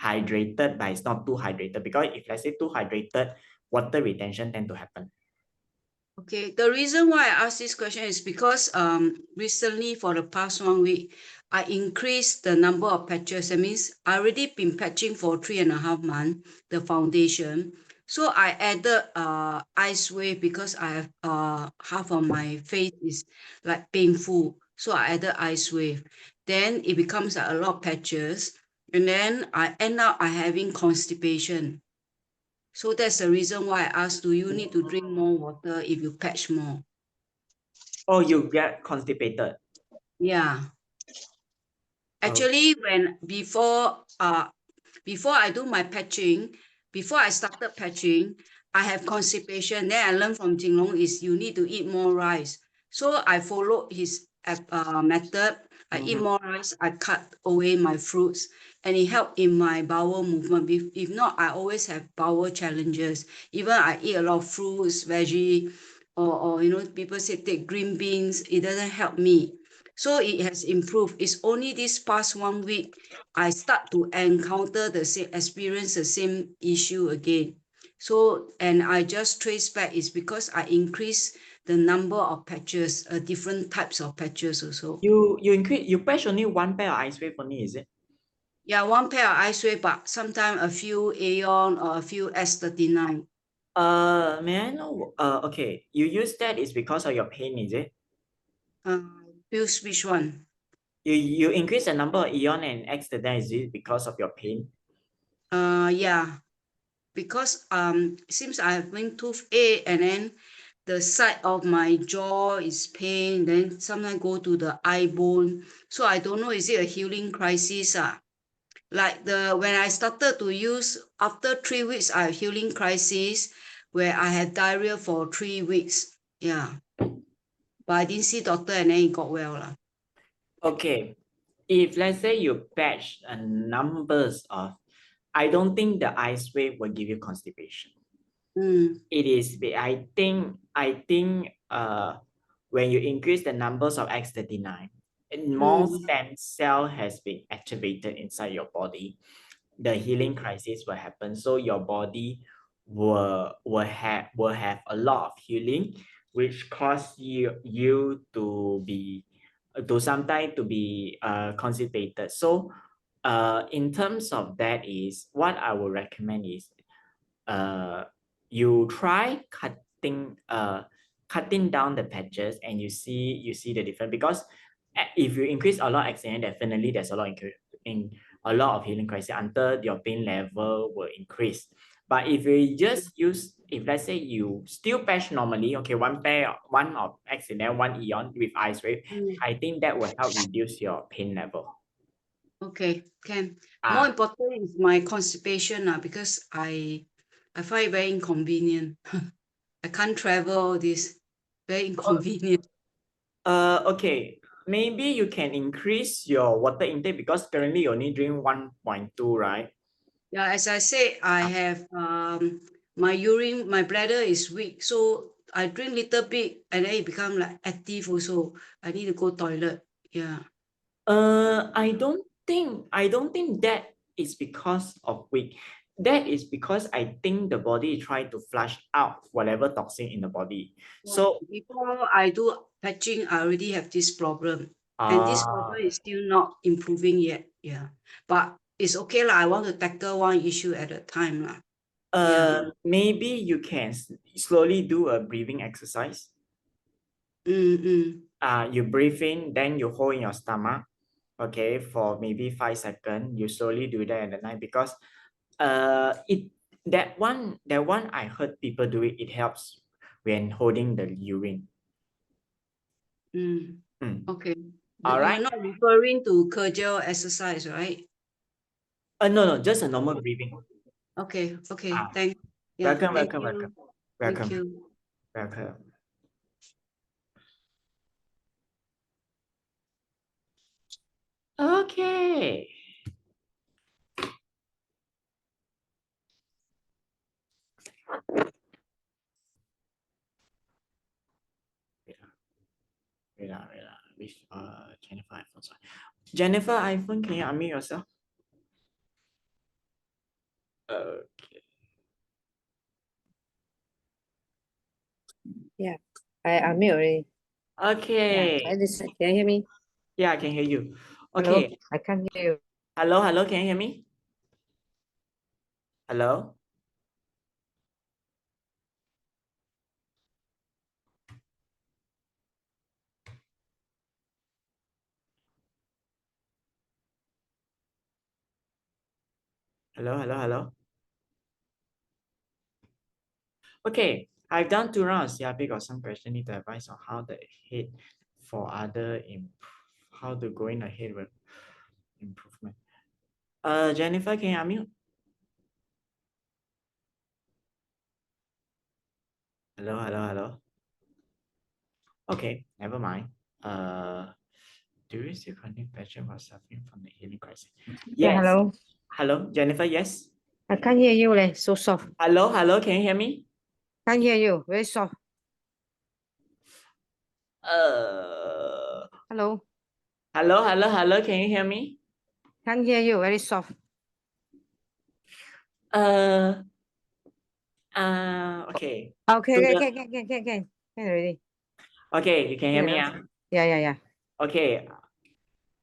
hydrated, but it's not too hydrated, because if let's say too hydrated, water retention tend to happen. Okay, the reason why I ask this question is because recently for the past 1 week, I increased the number of patches. That means I already been patching for 3.5 months, the foundation. So I added ice wave because I have half of my face is like painful. So I added ice wave. Then it becomes a lot of patches. And then I end up having constipation. So that's the reason why I asked, do you need to drink more water if you patch more? Oh, you get constipated. Yeah. Actually, before I do my patching, before I started patching, I have constipation. Then I learned from Jinlong is you need to eat more rice. So I followed his method. I eat more rice. I cut away my fruits, and it helped in my bowel movement. If not, I always have bowel challenges. Even I eat a lot of fruits, veggie, or people say take green beans. It doesn't help me. So it has improved. It's only this past 1 week I start to encounter experience the same issue again. So, and I just trace back is because I increase the number of patches, different types of patches also. You patch only 1 pair of ice wave only, is it? Yeah, 1 pair of ice wave, but sometimes a few Aeon or a few S39. May I know, okay, you use that is because of your pain, is it? Which one? You increase the number of Eon and X-39, is it because of your pain? Yeah, because seems I have wing toothache, and then the side of my jaw is pain, then sometimes go to the eye bone. So I don't know, is it a healing crisis? Like when I started to use, after 3 weeks, I have healing crisis where I had diarrhea for 3 weeks. Yeah. But I didn't see doctor and then it got well. Okay, if let's say you patch a numbers of, I don't think the ice wave will give you constipation. It is, I think when you increase the numbers of X39, more stem cell has been activated inside your body, the healing crisis will happen. So your body will have a lot of healing, which cause you to be sometimes to be constipated. So in terms of that is what I would recommend is you try cutting down the patches, and you see the difference, because if you increase a lot of XN, definitely there's a lot of healing crisis until your pain level will increase. But if you just use, if let's say you still patch normally, okay, one of XN, 1 Eon with ice wave, I think that will help reduce your pain level. Okay, can. Ah. More important is my constipation because I find it very inconvenient. I can't travel all this. Very inconvenient. Okay. Maybe you can increase your water intake because currently you only drink 1.2, right? Yeah, as I said, I have my urine, my bladder is weak, so I drink little bit and then it become like active also. I need to go toilet. Yeah. I don't think that is because of weak. That is because I think the body is trying to flush out whatever toxin in the body. So before I do patching, I already have this problem. And this problem is still not improving yet. Yeah. But it's okay lah. I want to tackle one issue at a time lah. maybe you can slowly do a breathing exercise. You breathe in, then you hold in your stomach, okay, for maybe 5 seconds. You slowly do that at the night because that one I heard people do it. It helps when holding the urine. Okay. All right. You're not referring to cardio exercise, right? No, just a normal breathing. Okay. Thanks. Yeah, Welcome. Thank you. Welcome. Okay. Wait. Which Jennifer iPhone? Sorry. Jennifer iPhone, can you unmute yourself? Okay. Yeah, I unmute already. Okay. Yeah, can you hear me? Yeah, I can hear you. Hello? Okay. I can't hear you. Hello, can you hear me? Hello? Hello? Okay, I've done 2 rounds. Yeah, got some question need to advise on how to hit for other how to go in ahead with improvement. Jennifer, can you unmute? Hello. Okay, never mind. Do you still continue patient while suffering from the healing crisis? Yeah, Yes. hello. Hello, Jennifer, yes. I can't hear you, so soft. Hello, can you hear me? Can't hear you, very soft. Hello. Hello, can you hear me? Can't hear you, very soft. Okay. Okay, can already. Okay, you can hear me? Yeah. Okay.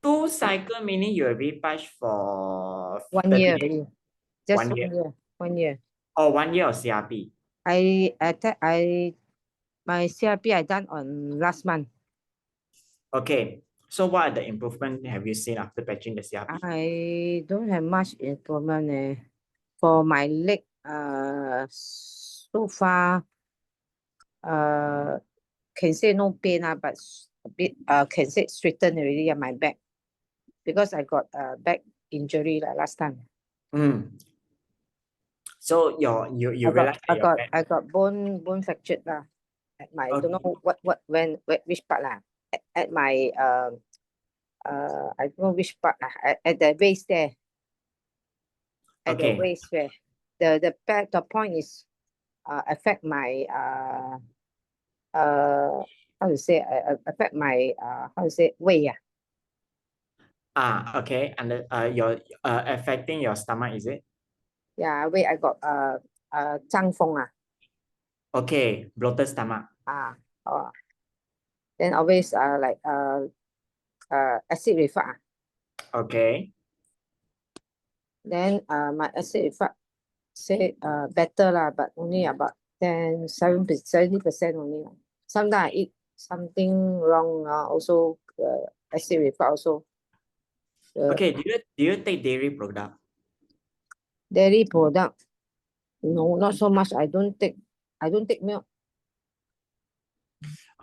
2 cycle meaning you already patched for 1 year 30 days? already. Just 1 year. 1 year. Oh, 1 year of CRP. My CRP I done on last month. Okay. So what are the improvement have you seen after patching the CRP? I don't have much improvement. For my leg, so far, can say no pain, but a bit, can say straighten already on my back because I got a back injury last time. So you realize I got bone fractured at my don't know which part at my I don't know which part at the waist there. At the waist where the point is affect my how to say affect my how to say weight. Okay, and you're affecting your stomach, is it? Yeah, weight I got 胀风 Okay, bloated stomach. Then always like acid reflux. Okay. Then my acid reflux say better but only about 70% only. Sometimes I eat something wrong also acid reflux also. Okay, do you take dairy product? Dairy product? No, not so much. I don't take milk.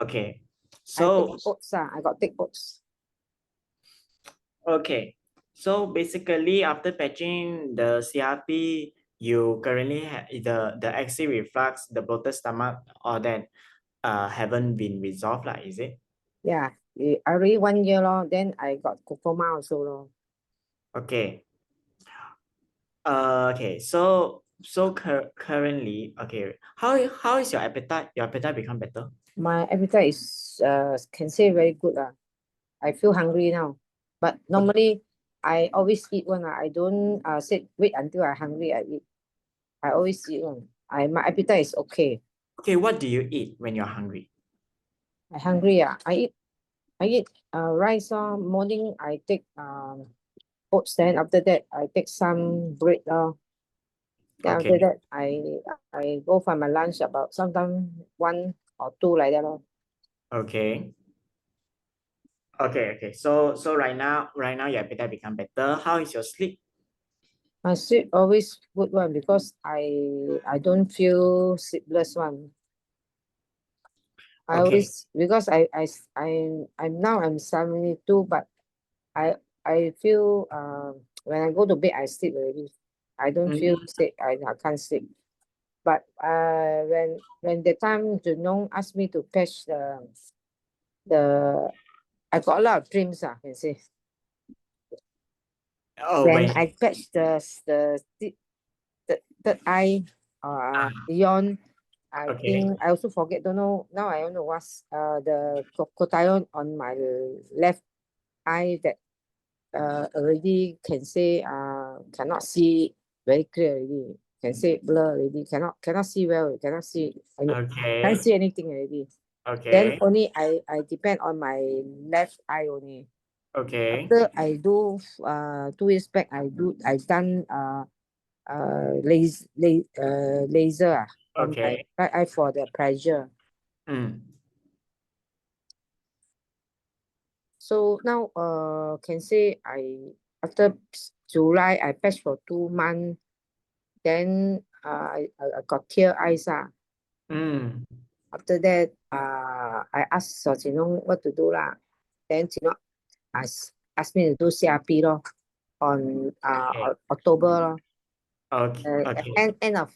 Okay. So I got take oats. Okay. So basically, after patching the CRP, you currently have the acid reflux, the bloated stomach, all that haven't been resolved, like, is it? Yeah, already 1 year lor. Then I got glaucoma also lor. Okay. Okay. So currently, okay. How is your appetite? Your appetite become better? My appetite is can say very good lah. I feel hungry now, but normally I always eat one. I don't say wait until I hungry I eat. I always eat one. My appetite is okay. Okay. What do you eat when you're hungry? I hungry I eat rice morning I take oats, then after that I take some bread then after Okay. that I go for my lunch about sometimes 1 or 2 like that lor. Okay. Okay. So right now your appetite become better. How is your sleep? My sleep always good one because I don't feel sleepless one. I Okay. always because I'm now I'm 72, but I feel when I go to bed I sleep already. I don't feel sick. I can't sleep. But when the time Jinlong asked me to patch the I got a lot of dreams can say. Oh, When I patch the third eye beyond, I Okay. think I also forget, don't know. Now I don't know what's the cotation on my left eye that already can say cannot see very clear already. Can say blur already. Cannot see well. Cannot see. Can't see anything already. Then Okay. only I depend on my left eye only. Okay. After I do 2 years back I done laser on my Okay. right eye for the pressure. So now can say after July I patched for 2 months. Then I got tear eyes. After that I asked Jinlong what to do lah. Then Jinlong asked me to do CRP on October Okay. end of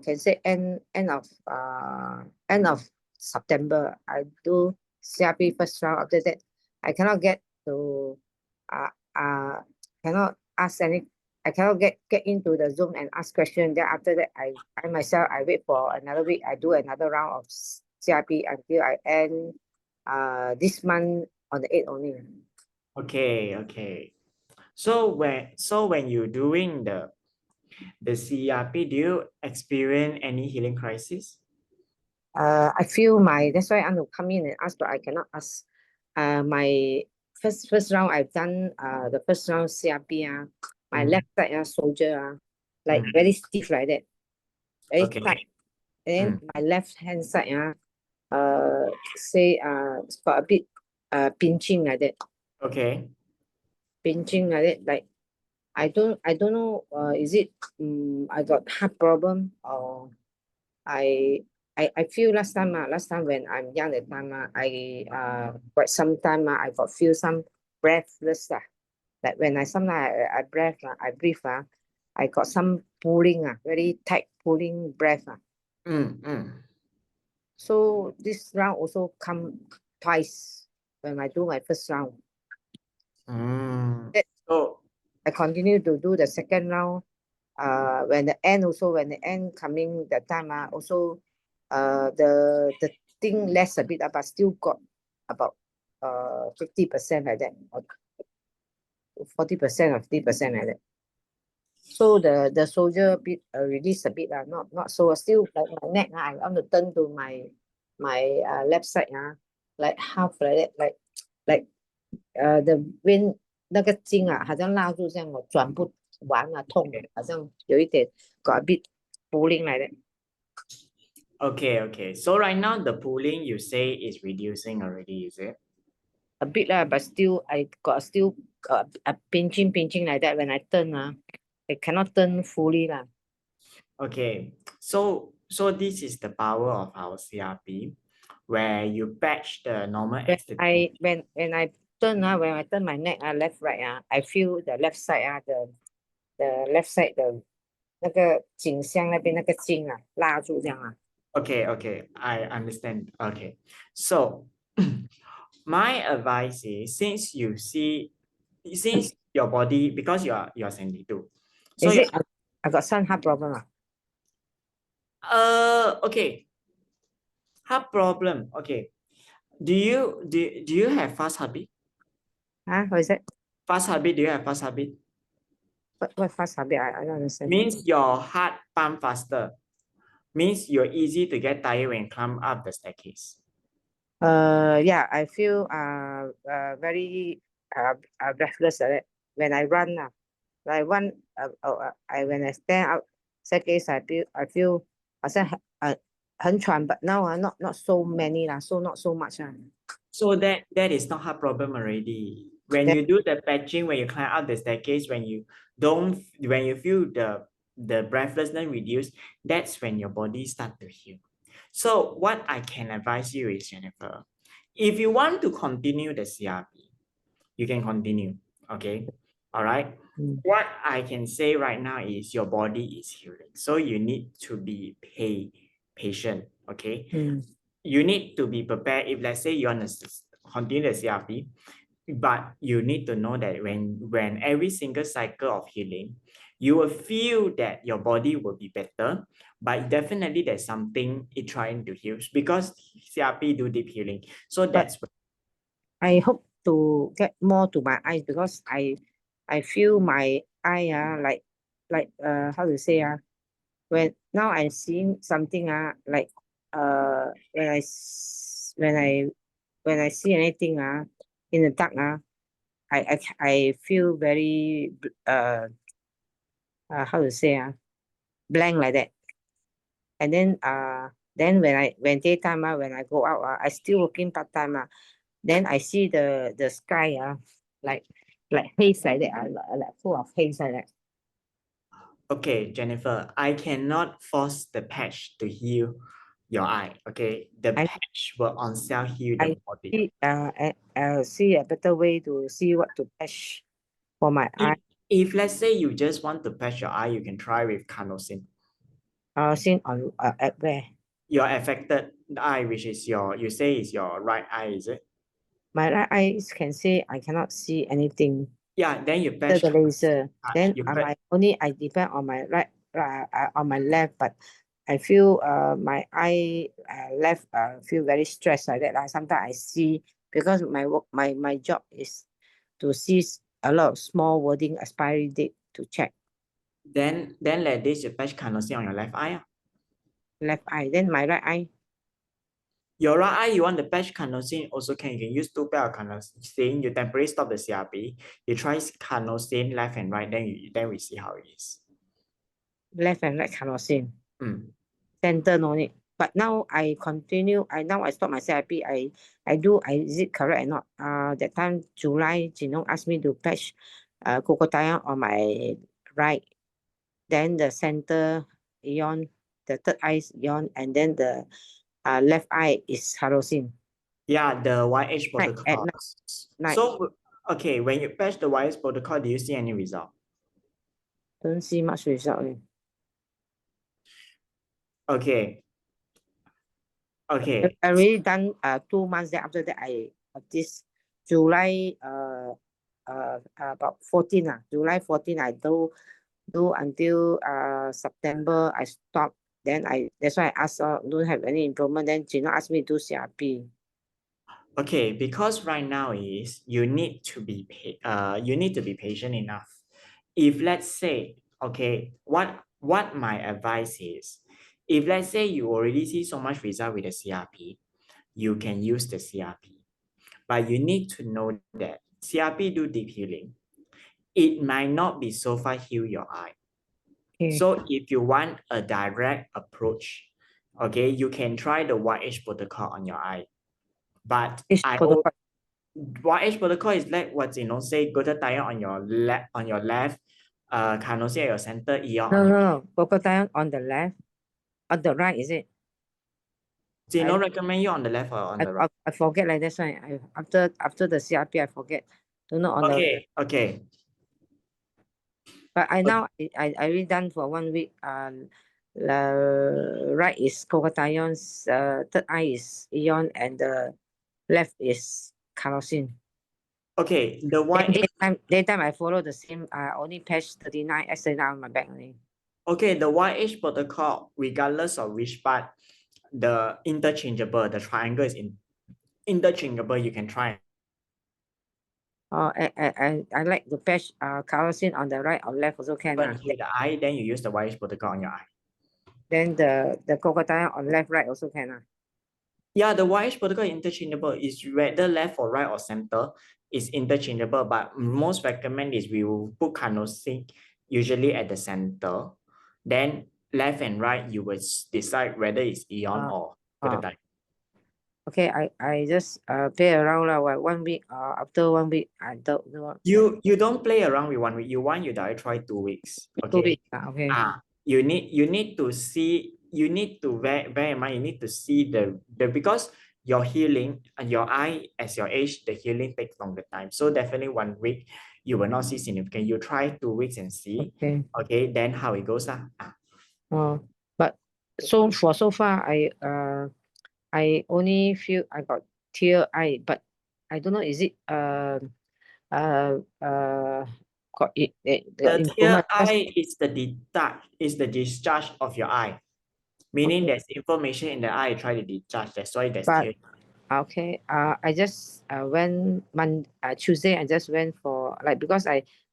can say end of September I do CRP first round. After that I cannot get to cannot ask any. I cannot get into the Zoom and ask questions. Then after that I myself I wait for another week. I do another round of CRP until I end this month on the 8th only. Okay. So when you're doing the CRP, do you experience any healing crisis? I feel that's why I want to come in and ask, but I cannot ask. My first round I've done the first round CRP my left side soldier like very stiff like that, very Okay. tight. And then my left hand side say it's got a bit pinching like that. Okay. Pinching like that, like I don't know is it I got heart problem or I feel last time when I'm young that time I quite some time I got feel some breathless like when I sometimes I breathe I got some pulling very tight pulling breath So this round also come twice when I do my first round. So I continue to do the second round when the end coming that time also the thing less a bit but still got about 50% like that or 40% or 50% like that. So the soldier bit release a bit not so still like my neck I want to turn to my left side like half like that like the vein 那个筋好像拉住这样我转不完痛好像有一点 got a bit pulling like that. Okay. So right now the pooling you say is reducing already, is it? A bit but still I got still a pinching like that when I turn I cannot turn fully Okay. So this is the power of our CRP, where you patch the normal when I turn when I turn my neck left right I feel the left side the left side 的那个颈项那边那个筋拉住这样Okay, I understand. Okay, so my advice is since your body, because you're 72, so Is it I got some heart problem okay, heart problem. Okay, do you have fast heartbeat? What is it? Fast heartbeat? Do you have fast heartbeat? What fast habit? I don't understand. Means your heart pump faster. Means you're easy to get tired when you climb up the staircase. Yeah, I feel very breathless when I run when I stand up staircase I feel 好像很喘 but now not so many so not so much So that is not heart problem already. When you do the patching, when you climb up the staircase, when you feel the breathlessness reduce, that's when your body start to heal. So what I can advise you is, Jennifer, if you want to continue the CRP, you can continue. Okay, all right. What I can say right now is your body is healing, so you need to be patient. Okay. You need to be prepared if, let's say, you want to continue the CRP, but you need to know that when every single cycle of healing, you will feel that your body will be better, but definitely there's something it trying to heal because CRP do deep healing. So that's what I hope to get more to my eyes because I feel my eye like how to say when now I'm seeing something like when I see anything in the dark I feel very how to say blank like that. And then when daytime when I go out I still working part-time then I see the sky like haze like that like full of haze like that. Okay, Jennifer, I cannot force the patch to heal your eye. Okay, the patch will on self heal the body. See a better way to see what to patch for my eye. If let's say you just want to patch your eye, you can try with carnosine. Carnosine on at where? Your affected eye, which is you say is your right eye, is it? My right eye can say I cannot see anything. Yeah, then you patch the laser. Then I depend on my right on my left, but I feel my eye left feel very stressed like that. Sometimes I see because my job is to see a lot of small wording expiry date to check. Then like this, you patch carnosine on your left eye. Left eye. Then my right eye. Your right eye, you want the patch carnosine also can. You can use 2 pair of carnosine. You temporarily stop the CRP. You try carnosine left and right. Then we see how it is. Left and right carnosine. Center no need. But now I continue. Now I stop my CRP. Is it correct or not? That time July, Jinlong asked me to patch crocodile on my right. Then the center yawn, the third eye yawn, and then the left eye is carnosine. Yeah, the YH protocol. Night. So okay, when you patch the YH protocol, do you see any result? Don't see much result. Okay. I already done 2 months. Then after that, I this July about 14 July 14 I do until September I stop. Then that's why I asked don't have any improvement. Then Gina asked me to do CRP. Okay, because right now is you need to be patient enough. If let's say, okay, what my advice is, if let's say you already see so much result with the CRP, you can use the CRP. But you need to know that CRP do deep healing. It might not be so far heal your eye. Okay. So if you want a direct approach, okay, you can try the YH protocol on your eye. But YH protocol is like what say glutathione on your left, carnosine at your center, ER. No, glutathione on the left, on the right, is it? Zeno recommend you on the left or on the right? I forget like that's why after the CRP I forget. Don't know on the Okay. but I now I already done for 1 week. The right is glutathione, third eye is ion, and the left is carnosine. Okay, the white. Daytime I follow the same. Only patch 39 S39 on my back only. Okay, the YH protocol, regardless of which part, the interchangeable, the triangle is interchangeable. You can try. I like the patch carnosine on the right or left also can. But with the eye, then you use the YH protocol on your eye. Then the glutathione on left, right also can. Yeah, the YH protocol is interchangeable. Is whether left or right or center is interchangeable, but most recommend is we will put carnosine usually at the center. Then left and right, you will decide whether it's ion or glutathione. Okay, I just play around 1 week. After 1 week, I don't know. You don't play around with 1 week. You want you try 2 weeks. Okay. 2 weeks. Okay. You need to see. You need to bear in mind. You need to see the because your healing and your eye as your age, the healing takes longer time. So definitely 1 week you will not see significant. You try 2 weeks and see. Okay. Then how it goes But so far I only feel I got tear eye, but I don't know is it got it the tear eye is the discharge of your eye, meaning there's information in the eye try to discharge. That's why there's tear. Okay. I just went Tuesday. I just went for because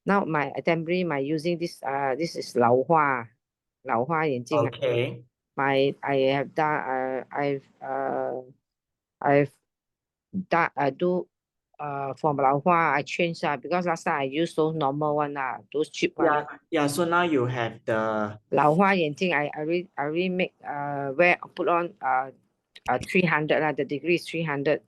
now my temporary my using this this is 老花眼镜. Okay. I have done I've done do for 老花 I changed because last time I used those normal one those cheap one. Yeah. So now you have the 老花眼镜. I already make put on 300 the degree is 300.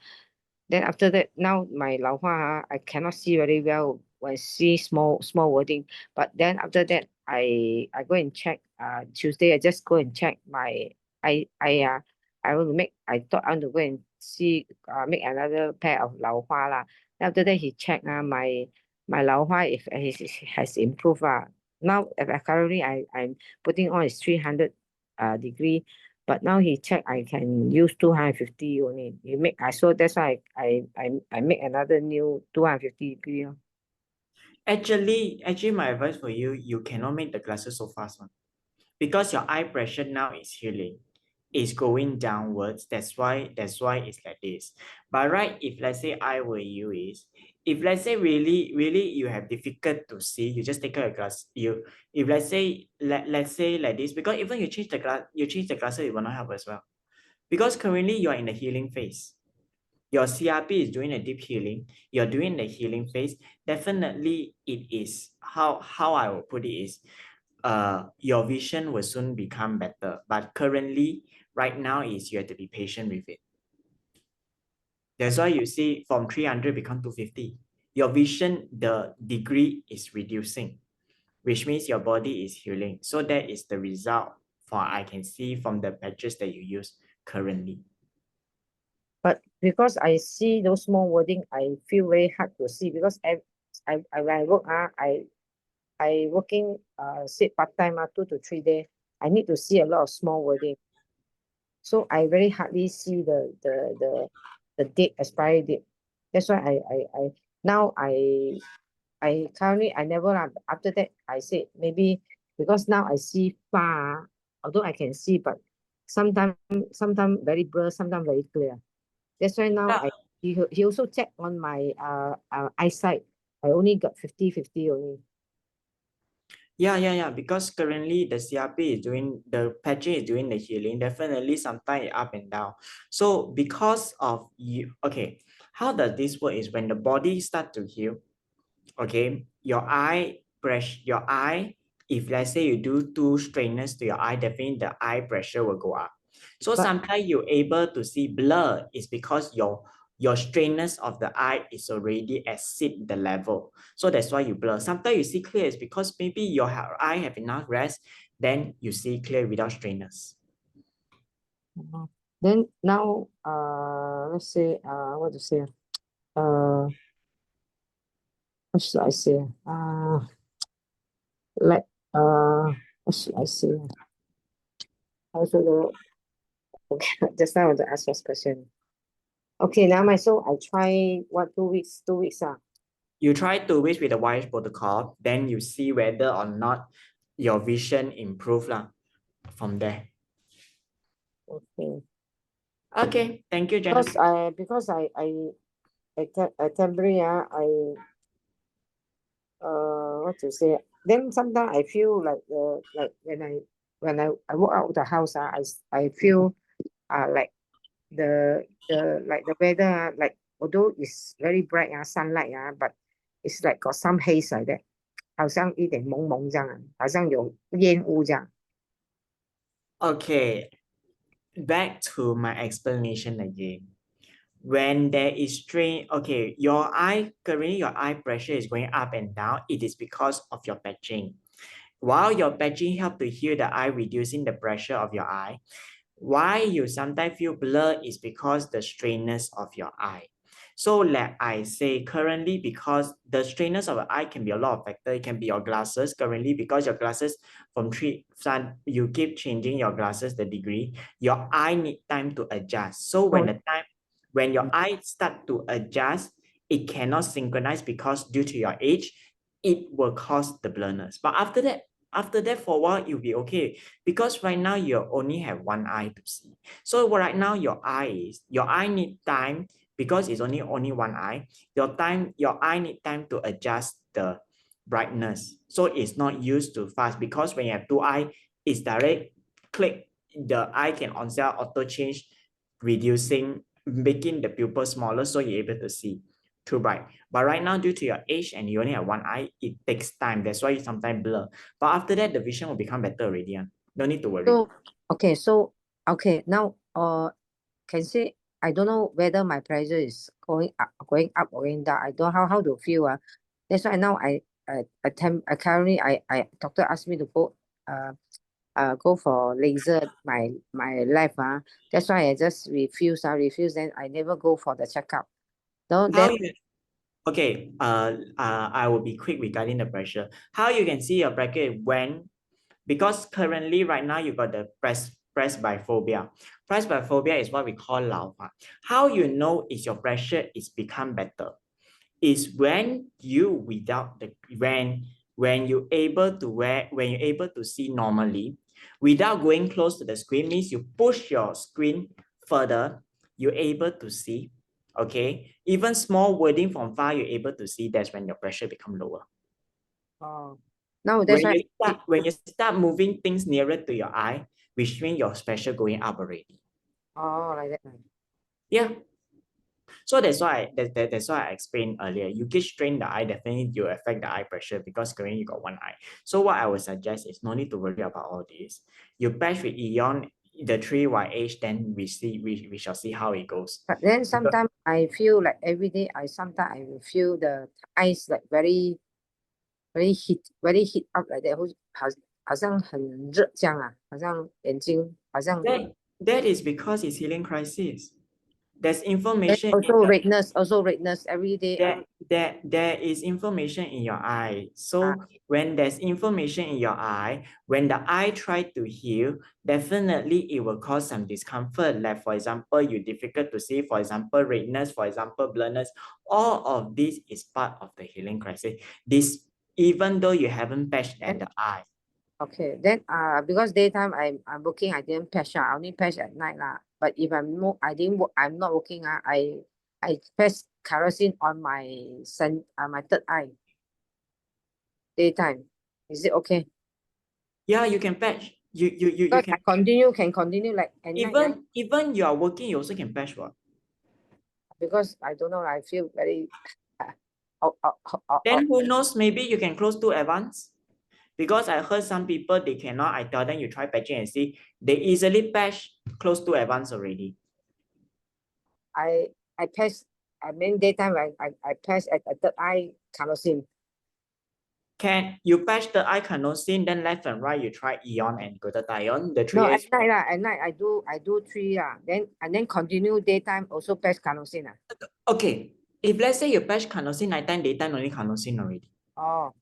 Then after that now my 老花 I cannot see very well when see small wording. But then after that I go and check Tuesday. I just go and check my I want to make. I thought I want to go and see make another pair of 老花 lah. Then after that he checked my 老花 if it has improved Now currently I'm putting on is 300 degree. But now he checked I can use 250 only. So that's why I make another new 250 degree. Actually my advice for you, you cannot make the glasses so fast because your eye pressure now is healing. It's going downwards. That's why it's like this. But right, if let's say I were you if let's say really you have difficult to see, you just take out a glass. If let's say like this, because even you change the glasses, it will not help as well. Because currently you are in the healing phase. Your CRP is doing a deep healing. You're doing the healing phase. Definitely it is how I will put it is your vision will soon become better. But currently, right now is you have to be patient with it. That's why you see from 300 become 250. Your vision, the degree is reducing, which means your body is healing. So that is the result for I can see from the patches that you use currently. But because I see those small wording, I feel very hard to see because when I work I working say part-time 2 to 3 days. I need to see a lot of small wording. So I very hardly see the date, expiry date. That's why I now I currently I never after that I said maybe because now I see far, although I can see, but sometimes very blur, sometimes very clear. That's why now he also checked on my eyesight. I only got 50-50 only. Yeah. Because currently the CRP is doing the patching is doing the healing. Definitely sometimes up and down. So because of you, okay, how does this work is when the body start to heal, okay, your eye pressure, if let's say you do 2 strainers to your eye, definitely the eye pressure will go up. So sometimes you're able to see blur is because your straightness of the eye is already exceed the level. So that's why you blur. Sometimes you see clear is because maybe your eye have enough rest, then you see clear without straightness. Then now, let's say, what to say? What should I say? Like, what should I say? I also don't know. Okay, just now I want to ask first question. Okay, now so I try what 2 weeks, 2 weeks. You try 2 weeks with the WISE protocol, then you see whether or not your vision improve lah from there. Okay. Okay, thank you, Jennifer. Because I temporary, what to say? Then sometimes I feel like when I walk out of the house, I feel like the weather, like although it's very bright sunlight but it's like got some haze like that. 好像一点蒙蒙这样，好像有烟雾这样。Okay, back to my explanation again. When there is strain, okay, currently your eye pressure is going up and down. It is because of your patching. While your patching help to heal the eye, reducing the pressure of your eye, why you sometimes feel blur is because the straightness of your eye. So like I say, currently, because the straightness of the eye can be a lot of factors. It can be your glasses currently, because your glasses you keep changing your glasses, the degree, your eye need time to adjust. So when your eye start to adjust, it cannot synchronize because due to your age, it will cause the blurriness. But after that for a while, you'll be okay, because right now you only have one eye to see. So right now your eye need time, because it's only one eye. Your eye need time to adjust the brightness. So it's not used too fast, because when you have two eyes, it's direct click. The eye can on cell auto change, making the pupil smaller, so you're able to see too bright. But right now, due to your age and you only have one eye, it takes time. That's why you sometimes blur. But after that, the vision will become better already. No need to worry. So now can say I don't know whether my pressure is going up or going down. I don't know how to feel. That's why now I currently doctor asked me to go for laser my left. That's why I just refuse, then I never go for the checkup. Okay, I will be quick regarding the pressure. How you can see your bracket when, because currently right now you got the presbyphobia. Presbyphobia is what we call lao. How you know is your pressure is become better is when you when you're able to see normally without going close to the screen, means you push your screen further, you're able to see. Okay, even small wording from far, you're able to see. That's when your pressure become lower. Now that's when you start moving things nearer to your eye, which means your pressure going up already. Like that. Yeah. So that's why I explained earlier. You get strain the eye, definitely you affect the eye pressure, because currently you got one eye. So what I would suggest is no need to worry about all this. You patch with Eon the 3YH, then we shall see how it goes. But then sometimes I feel like every day I will feel the eyes like very heat up like that. 好像很热这样好像眼睛好像 That is because it's healing crisis. There's information. Also redness every day. There is information in your eye. So when there's information in your eye, when the eye try to heal, definitely it will cause some discomfort. Like for example, you difficult to see, for example, redness, for example, blurriness. All of this is part of the healing crisis. This, even though you haven't patched at the eye. Okay, then because daytime I'm working, I didn't patch. I only patch at night But if I'm not working, I patch kerosene on my third eye. Daytime, is it okay? Yeah, you can patch. You can continue like at even you are working, you also can patch what? Because I don't know, I feel very. Then who knows? Maybe you can close to advance. Because I heard some people, they cannot. I tell them you try patching and see, they easily patch close to advance already. I patch. I mean daytime I patch at the third eye kerosene. Can you patch the eye carnosine, then left and right you try ion and glutathione? The three No, A's. at night lah. At night I do 3 lah. Then continue daytime also patch carnosine lah. Okay, if let's say you patch carnosine nighttime, daytime only carnosine already. Oh.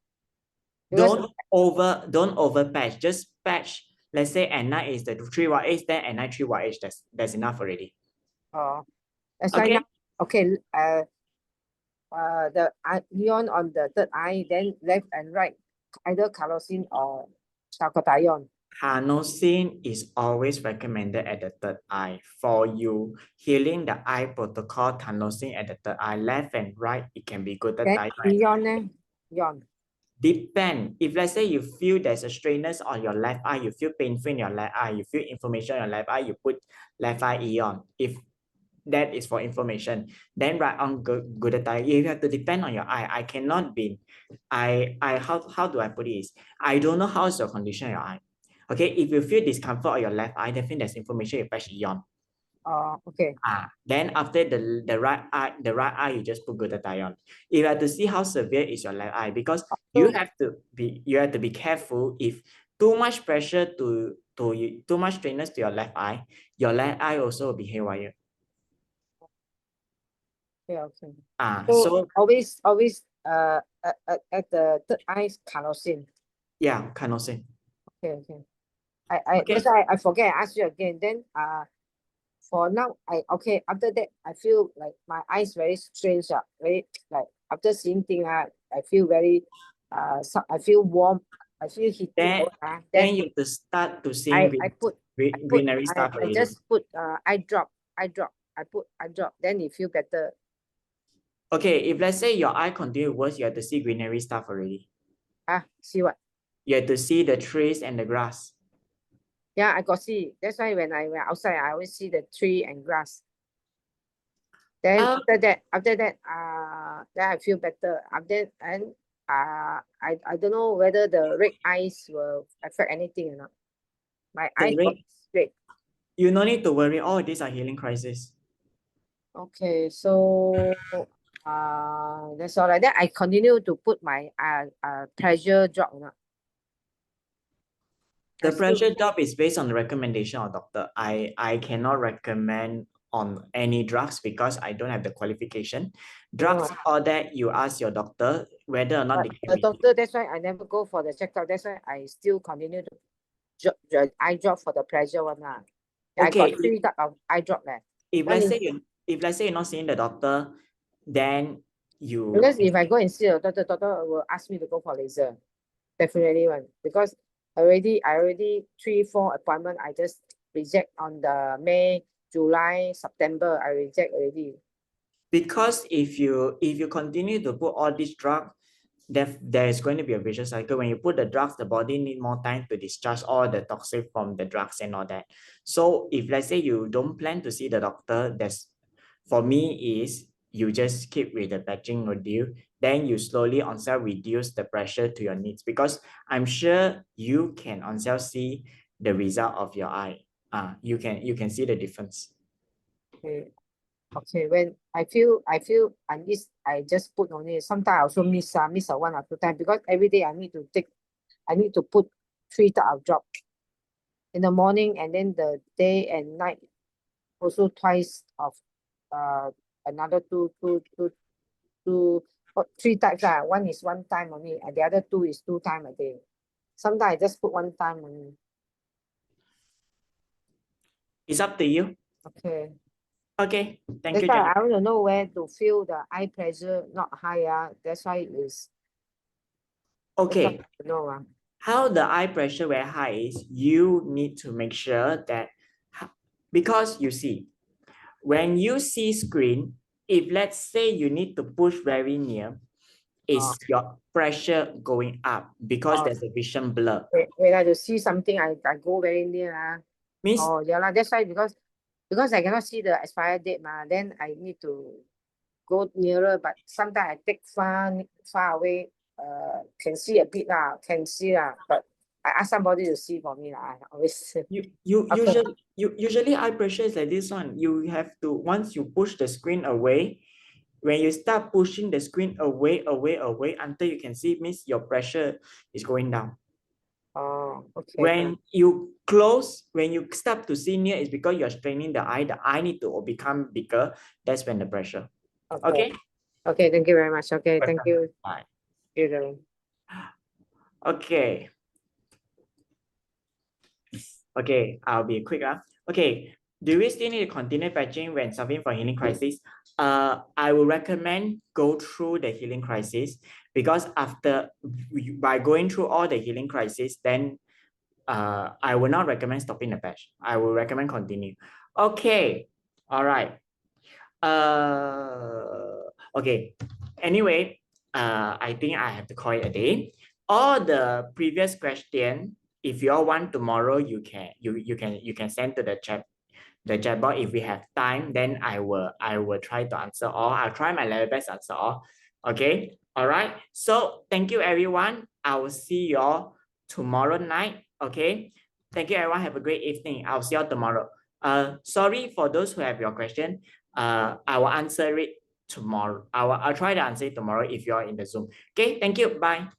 Because Don't over patch. Just patch. Let's say at night is the 3YH, then at night 3YH. That's enough already. oh, that's why Okay. now, okay. The ion on the third eye, then left and right, either carnosine or glutathione. Carnosine is always recommended at the third eye. For you healing the eye protocol, carnosine at the third eye, left and right, it can be good. Then ion. Depend. If let's say you feel there's a straightness on your left eye, you feel painful in your left eye, you feel inflammation in your left eye, you put left eye ion. If that is for information, then right on glutathione, you have to depend on your eye. I cannot be, how do I put it? I don't know how's your condition in your eye. Okay, if you feel discomfort on your left eye, definitely there's inflammation, you patch ion. Okay. Then after the right eye, you just put glutathione. If you have to see how severe is your left eye, because you have to be careful. If too much pressure too much straightness to your left eye also will be haywire. Okay. So always at the third eye carnosine. yeah, carnosine. Okay. That's why I forget I ask you again. Then for now after that I feel like my eyes very strange, very like after seeing things I feel very I feel warm, I feel heated. Then you have to start to see greenery stuff I already. just put eye drop. I put eye drop, then you feel better. Okay, if let's say your eye continue worse, you have to see greenery stuff already. See what? You have to see the trees and the grass. Yeah, I got see. That's why when I went outside, I always see the tree and grass. Then after that, then I feel better. I don't know whether the red eyes will affect anything or not. My eyes got straight. You no need to worry. All these are healing crises. Okay, so that's all right. Then I continue to put my pressure drop or not. The pressure drop is based on the recommendation of doctor. I cannot recommend on any drugs because I don't have the qualification. Drugs, all that you ask your doctor whether or not they can the doctor, that's why I never go for the checkup. That's why I still continue to eye drop for the pressure one. Okay. I got 3 type of eye drop left. If let's say you're not seeing the doctor, then you because if I go and see the doctor will ask me to go for laser. Definitely one. Because I already 3-4 appointment I just reject on the May, July, September. I reject already. Because if you continue to put all these drugs, there is going to be a vicious cycle. When you put the drugs, the body need more time to discharge all the toxic from the drugs and all that. So if let's say you don't plan to see the doctor, that's for me is you just keep with the patching module. Then you slowly on self reduce the pressure to your needs, because I'm sure you can on self see the result of your eye. You can see the difference. Okay, when I feel I miss, I just put only. Sometimes I also miss 1 or 2 times because every day I need to put 3 type of drop in the morning, and then the day and night also twice of another 3 types. One is 1 time only, and the other 2 is 2 times a day. Sometimes I just put 1 time only. It's up to you. Okay, thank you. I want to know where to feel the eye pressure not high. That's why it's okay. No. How the eye pressure very high is you need to make sure that, because you see, when you see screen, if let's say you need to push very near, is your pressure going up because there's a vision blur. When I see something, I go very near. Means, that's why because I cannot see the expiry date, then I need to go nearer. But sometimes I take far away, can see a bit can see but I ask somebody to see for me I always. Usually eye pressure is like this one. You have to, once you push the screen away, When you start pushing the screen away until you can see, means your pressure is going down. Oh, okay. When you close, when you start to see near, it's because you're straining the eye need to become bigger. That's when the pressure. Okay. Okay, thank you very much. Okay, thank you. Bye. Okay. Okay, I'll be quick. Okay, do we still need to continue patching when suffering from healing crisis? I will recommend go through the healing crisis, because by going through all the healing crisis, then I will not recommend stopping the patch. I will recommend continue. Okay, all right. Okay. Anyway, I think I have to call it a day. All the previous question, if you all want tomorrow, you can send to the chat box. If we have time, then I will try to answer all. I'll try my level best to answer all. Okay. All right. So thank you everyone. I will see you all tomorrow night. Okay. Thank you everyone. Have a great evening. I'll see you all tomorrow. Sorry for those who have your question. I will answer it tomorrow. I'll try to answer it tomorrow if you're in the Zoom. Okay. Thank you. Bye.